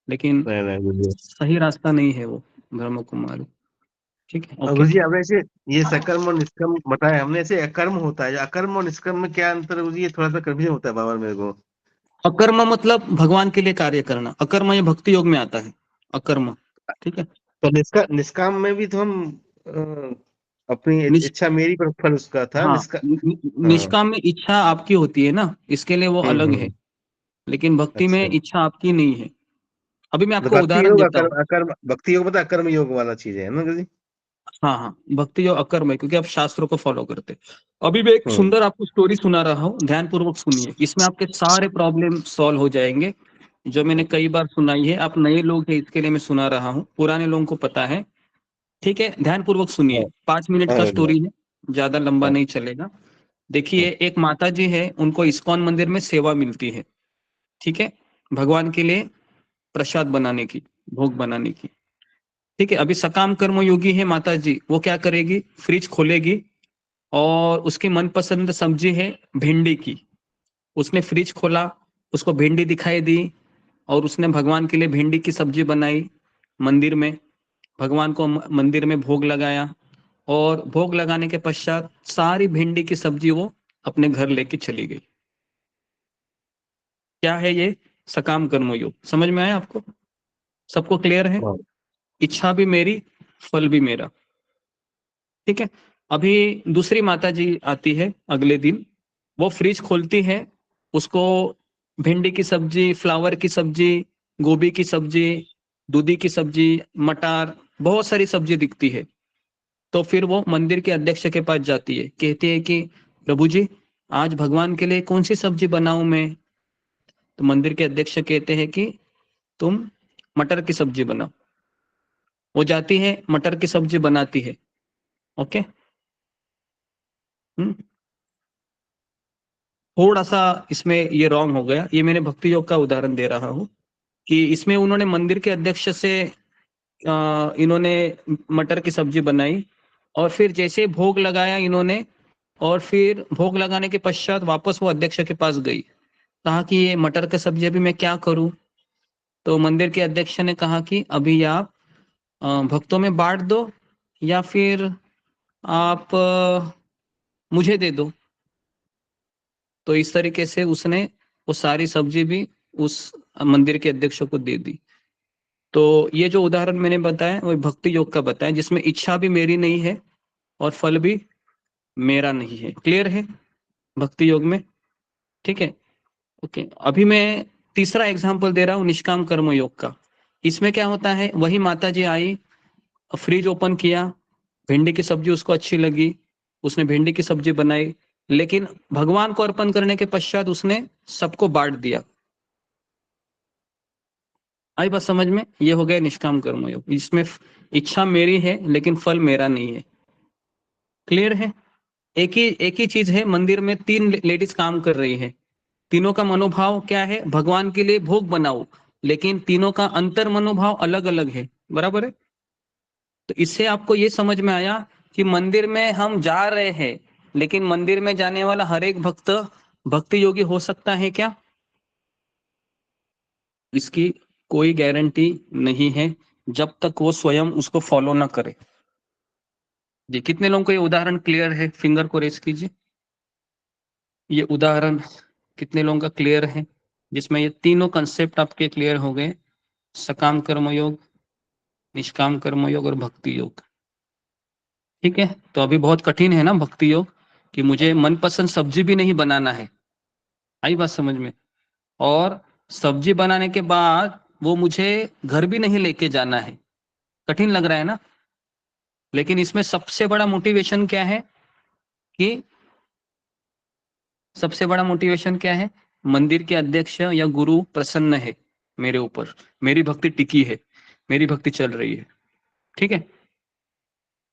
लेकिन सही रास्ता नहीं है वो ब्रह्म कुमारी। ठीक है, ओके। गुरु जी अब ऐसे ये सकर्म और निष्कर्म बताया हमने, ऐसे अकर्म होता है, अकर्म और निष्कर्म में क्या अंतर है गुरु जी? ये थोड़ा सा कंफ्यूजन होता है बाबा मेरे को। अकर्म मतलब भगवान के लिए कार्य करना, अकर्म ये भक्ति योग में आता है, अकर्म। ठीक है, तो निष्काम में भी तो हम अपनी इच्छा मेरी पर फल उसका था। हाँ, निष्काम में इच्छा आपकी होती है ना, इसके लिए वो अलग है, लेकिन भक्ति में अच्छा, इच्छा आपकी नहीं है। अभी मैं तो आपको भक्ति उदाहरण योग देता हूँ। अकर्म अकर्म भक्ति योग मतलब अकर्म योग वाला चीज है ना गुरु जी? हाँ हाँ, भक्ति योग अकर्म है, क्योंकि आप शास्त्रों को फॉलो करते हैं। अभी मैं एक सुंदर आपको स्टोरी सुना रहा हूँ, ध्यान पूर्वक सुनिए, इसमें आपके सारे प्रॉब्लम सॉल्व हो जाएंगे, जो मैंने कई बार सुनाई है। आप नए लोग हैं इसके लिए मैं सुना रहा हूँ, पुराने लोगों को पता है। ठीक है, ध्यान पूर्वक सुनिए, 5 मिनट का स्टोरी है, ज्यादा लंबा नहीं चलेगा। देखिए, एक माता जी है, उनको इस्कॉन मंदिर में सेवा मिलती है। ठीक है, भगवान के लिए प्रसाद बनाने की, भोग बनाने की। ठीक है, अभी सकाम कर्म योगी है माता जी, वो क्या करेगी, फ्रिज खोलेगी और उसकी मनपसंद सब्जी है भिंडी की। उसने फ्रिज खोला, उसको भिंडी दिखाई दी और उसने भगवान के लिए भिंडी की सब्जी बनाई मंदिर में, भगवान को मंदिर में भोग लगाया, और भोग लगाने के पश्चात सारी भिंडी की सब्जी वो अपने घर लेके चली गई। क्या है ये, सकाम कर्म योग। समझ में आया आपको, सबको क्लियर है? इच्छा भी मेरी, फल भी मेरा। ठीक है, अभी दूसरी माता जी आती है अगले दिन, वो फ्रिज खोलती है, उसको भिंडी की सब्जी, फ्लावर की सब्जी, गोभी की सब्जी, दूधी की सब्जी, मटर, बहुत सारी सब्जी दिखती है। तो फिर वो मंदिर के अध्यक्ष के पास जाती है, कहती है कि प्रभु जी, आज भगवान के लिए कौन सी सब्जी बनाऊं मैं? तो मंदिर के अध्यक्ष कहते हैं कि तुम मटर की सब्जी बनाओ। वो जाती है, मटर की सब्जी बनाती है। ओके, थोड़ा सा इसमें ये रॉन्ग हो गया, ये मैंने भक्ति योग का उदाहरण दे रहा हूँ कि इसमें उन्होंने मंदिर के अध्यक्ष से इन्होंने मटर की सब्जी बनाई, और फिर जैसे भोग लगाया इन्होंने, और फिर भोग लगाने के पश्चात वापस वो अध्यक्ष के पास गई, कहा कि ये मटर की सब्जी अभी मैं क्या करूं? तो मंदिर के अध्यक्ष ने कहा कि अभी आप भक्तों में बांट दो, या फिर आप मुझे दे दो। तो इस तरीके से उसने वो सारी सब्जी भी उस मंदिर के अध्यक्ष को दे दी। तो ये जो उदाहरण मैंने बताया वो भक्ति योग का बताया, जिसमें इच्छा भी मेरी नहीं है और फल भी मेरा नहीं है। क्लियर है भक्ति योग में? ठीक है, ओके। अभी मैं तीसरा एग्जांपल दे रहा हूँ निष्काम कर्म योग का। इसमें क्या होता है, वही माता जी आई, फ्रिज ओपन किया, भिंडी की सब्जी उसको अच्छी लगी, उसने भिंडी की सब्जी बनाई, लेकिन भगवान को अर्पण करने के पश्चात उसने सबको बांट दिया। आई बात समझ में? ये हो गया निष्काम कर्म योग। इसमें इच्छा मेरी है लेकिन फल मेरा नहीं है। क्लियर है? एक ही चीज है, मंदिर में 3 लेडीज काम कर रही है, तीनों का मनोभाव क्या है, भगवान के लिए भोग बनाओ, लेकिन तीनों का अंतर मनोभाव अलग अलग है। बराबर है? तो इससे आपको ये समझ में आया कि मंदिर में हम जा रहे हैं, लेकिन मंदिर में जाने वाला हर एक भक्त भक्ति योगी हो सकता है क्या? इसकी कोई गारंटी नहीं है, जब तक वो स्वयं उसको फॉलो ना करे। जी, कितने लोगों को ये उदाहरण क्लियर है? फिंगर को रेस कीजिए। ये उदाहरण कितने लोगों का क्लियर है, जिसमें ये तीनों कंसेप्ट आपके क्लियर हो गए, सकाम कर्मयोग, निष्काम कर्मयोग और भक्ति योग। ठीक है, तो अभी बहुत कठिन है ना भक्ति योग, कि मुझे मनपसंद सब्जी भी नहीं बनाना है। आई बात समझ में? और सब्जी बनाने के बाद वो मुझे घर भी नहीं लेके जाना है, कठिन लग रहा है ना, लेकिन इसमें सबसे बड़ा मोटिवेशन क्या है कि सबसे बड़ा मोटिवेशन क्या है, मंदिर के अध्यक्ष या गुरु प्रसन्न है मेरे ऊपर, मेरी भक्ति टिकी है, मेरी भक्ति चल रही है। ठीक है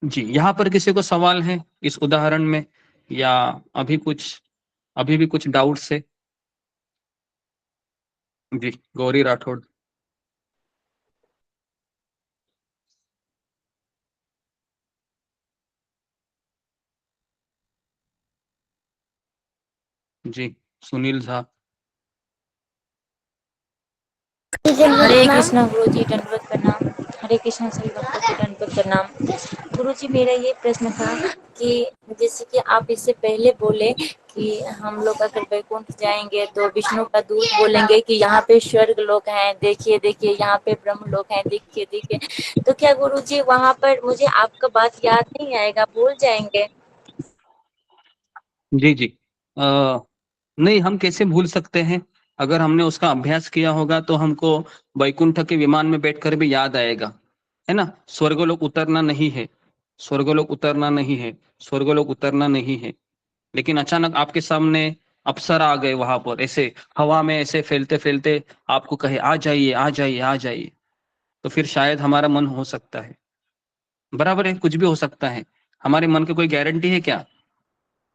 जी। यहाँ पर किसी को सवाल है इस उदाहरण में, या अभी भी कुछ डाउट्स है? जी, गौरी राठौड़। जी, सुनील झा। हरे कृष्णा गुरु जी, दंडवत प्रणाम। हरे कृष्णा सभी भक्तों को दंडवत प्रणाम। गुरु जी, मेरा ये प्रश्न था कि जैसे कि आप इससे पहले बोले कि हम लोग अगर वैकुंठ जाएंगे तो विष्णु का दूत बोलेंगे कि यहाँ पे स्वर्ग लोक हैं, देखिए देखिए, यहाँ पे ब्रह्म लोक हैं, देखिए देखिए। तो क्या गुरु जी वहाँ पर मुझे आपका बात याद नहीं आएगा, भूल जाएंगे? जी जी, नहीं, हम कैसे भूल सकते हैं? अगर हमने उसका अभ्यास किया होगा तो हमको वैकुंठ के विमान में बैठकर भी याद आएगा, है ना। स्वर्गलोक उतरना नहीं है, स्वर्गलोक उतरना नहीं है, स्वर्गलोक उतरना नहीं है। लेकिन अचानक आपके सामने अप्सरा आ गए, वहां पर ऐसे हवा में ऐसे फैलते फैलते आपको कहे आ जाइए आ जाइए आ जाइए, तो फिर शायद हमारा मन हो सकता है। बराबर है, कुछ भी हो सकता है। हमारे मन की कोई गारंटी है क्या?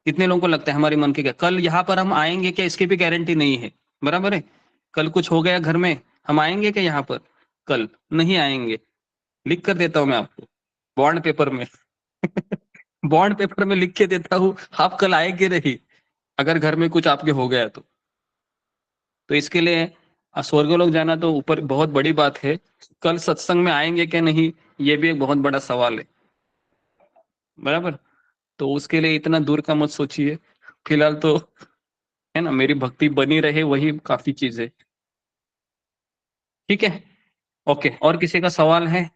कितने लोगों को लगता है हमारे मन की क्या कल यहाँ पर हम आएंगे क्या, इसकी भी गारंटी नहीं है। बराबर है, कल कुछ हो गया घर में, हम आएंगे क्या यहाँ पर? कल नहीं आएंगे। लिख कर देता हूं मैं आपको बॉन्ड पेपर में बॉन्ड पेपर में लिख के देता हूं, आप कल आएंगे नहीं अगर घर में कुछ आपके हो गया तो इसके लिए स्वर्गलोक जाना तो ऊपर बहुत बड़ी बात है, कल सत्संग में आएंगे क्या नहीं ये भी एक बहुत बड़ा सवाल है। बराबर, तो उसके लिए इतना दूर का मत सोचिए, फिलहाल तो है ना, मेरी भक्ति बनी रहे वही काफी चीज है। ठीक है, ओके, और किसी का सवाल है?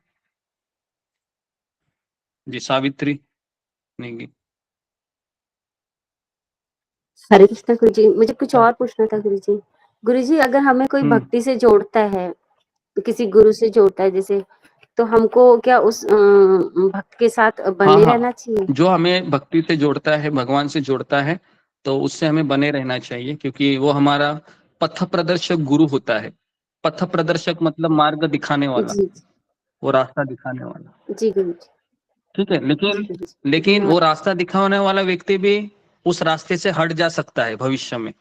जी, सावित्री नहीं। हरे कृष्णा गुरु जी, मुझे कुछ और पूछना था गुरु जी। गुरु जी, अगर हमें कोई भक्ति से जोड़ता है, किसी गुरु से जोड़ता है जैसे, तो हमको क्या उस भक्त के साथ बने रहना चाहिए? जो हमें भक्ति से जोड़ता है, भगवान से जोड़ता है, तो उससे हमें बने रहना चाहिए, क्योंकि वो हमारा पथ प्रदर्शक गुरु होता है। पथ प्रदर्शक मतलब मार्ग दिखाने वाला, जी वो रास्ता दिखाने वाला। जी गुरु जी। ठीक है, लेकिन वो रास्ता दिखाने वाला व्यक्ति भी उस रास्ते से हट जा सकता है भविष्य में,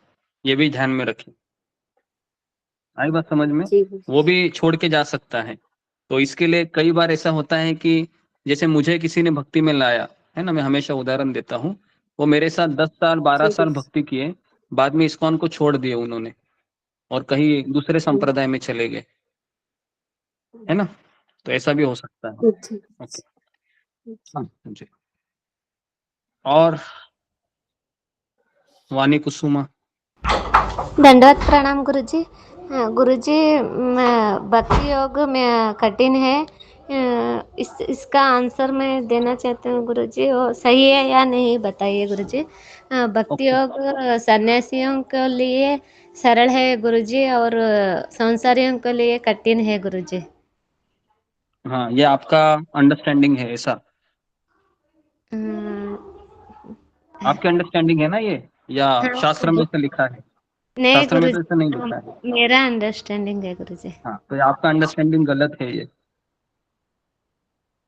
ये भी ध्यान में रखें। आई बात समझ में? वो भी छोड़ के जा सकता है। तो इसके लिए कई बार ऐसा होता है कि जैसे मुझे किसी ने भक्ति में लाया है ना, मैं हमेशा उदाहरण देता हूँ, वो मेरे साथ 10 साल 12 साल भक्ति किए, बाद में इस्कॉन को छोड़ दिए उन्होंने और कहीं दूसरे संप्रदाय में चले गए, है ना। तो ऐसा भी हो सकता है। ओके, हाँ जी। और वाणी कुसुमा। दंडवत प्रणाम गुरुजी। गुरुजी, भक्ति योग में कठिन है, इसका आंसर मैं देना चाहती हूँ गुरुजी, वो सही है या नहीं बताइए गुरुजी। भक्ति योग सन्यासियों के लिए सरल है गुरुजी और संसारियों के लिए कठिन है गुरुजी। हाँ, ये आपका अंडरस्टैंडिंग है ऐसा? आपकी अंडरस्टैंडिंग है ना ये, या शास्त्र में से लिखा है? नहीं शास्त्र में तो गुरुजी, ऐसा नहीं लिखा है। मेरा अंडरस्टैंडिंग है गुरुजी। हाँ, तो आपका अंडरस्टैंडिंग गलत है ये।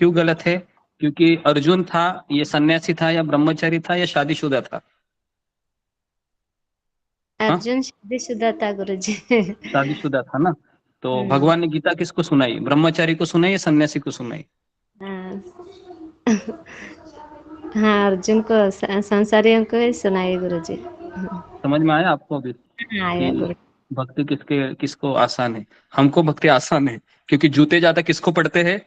क्यों गलत है? क्योंकि अर्जुन था, ये सन्यासी था या ब्रह्मचारी था या शादीशुदा था? अर्जुन शादीशुदा था गुरुजी। शादीशुदा था ना। तो भगवान ने गीता किसको सुनाई, ब्रह्मचारी को सुनाई या सन्यासी को सुनाई? हाँ, अर्जुन को, संसारियों को ही सुनाई गुरुजी। समझ में आया आपको अभी आया कि भक्ति किसको आसान है? हमको भक्ति आसान है, क्योंकि जूते ज्यादा किसको पड़ते हैं?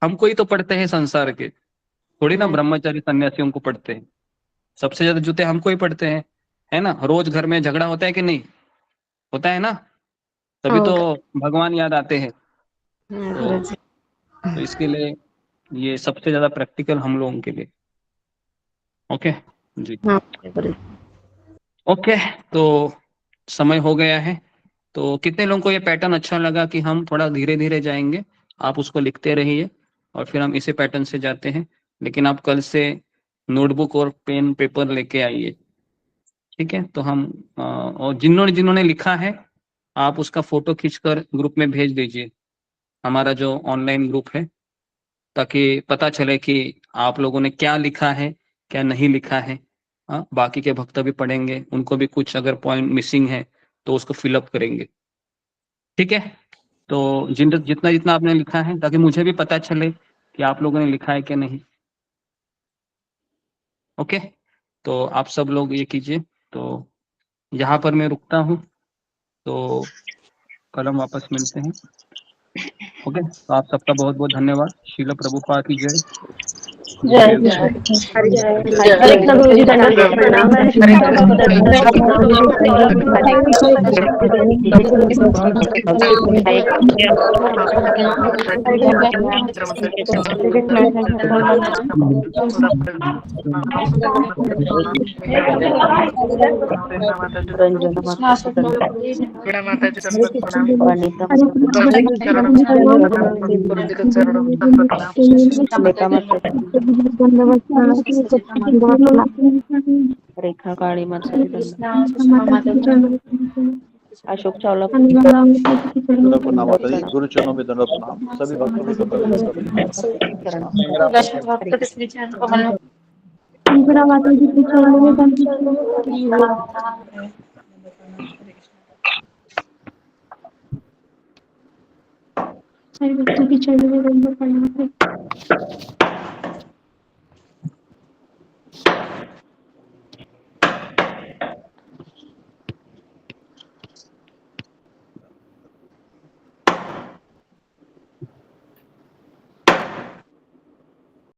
हमको ही तो पड़ते हैं संसार के, थोड़ी ना ब्रह्मचारी सन्यासियों को पड़ते हैं। सबसे ज्यादा जूते हमको ही पड़ते हैं, है ना। रोज घर में झगड़ा होता है कि नहीं होता है ना, तभी तो भगवान याद आते हैं। तो इसके लिए ये सबसे ज्यादा प्रैक्टिकल हम लोगों के लिए। ओके जी, ओके, तो समय हो गया है। तो कितने लोगों को ये पैटर्न अच्छा लगा कि हम थोड़ा धीरे धीरे जाएंगे? आप उसको लिखते रहिए और फिर हम इसी पैटर्न से जाते हैं। लेकिन आप कल से नोटबुक और पेन पेपर लेके आइए, ठीक है? तो हम और जिन्होंने लिखा है आप उसका फोटो खींचकर ग्रुप में भेज दीजिए, हमारा जो ऑनलाइन ग्रुप है, ताकि पता चले कि आप लोगों ने क्या लिखा है, क्या नहीं लिखा है। बाकी के भक्त भी पढ़ेंगे, उनको भी कुछ अगर पॉइंट मिसिंग है तो उसको फिलअप करेंगे, ठीक है? तो जितना जितना आपने लिखा है, ताकि मुझे भी पता चले कि आप लोगों ने लिखा है कि नहीं। ओके, तो आप सब लोग ये कीजिए। तो यहाँ पर मैं रुकता हूँ, तो कल हम वापस मिलते हैं। ओके, तो आप सबका बहुत बहुत धन्यवाद। शील प्रभुपाद की जय। जय हरे कृष्ण गुरुजी, दंडवत प्रणाम। रेखा काली माता अशोक चावला माता जी, गुरु चरणों में दंडवत प्रणाम। सभी भक्तों को हरि भक्तों के चरणों में दंडवत प्रणाम।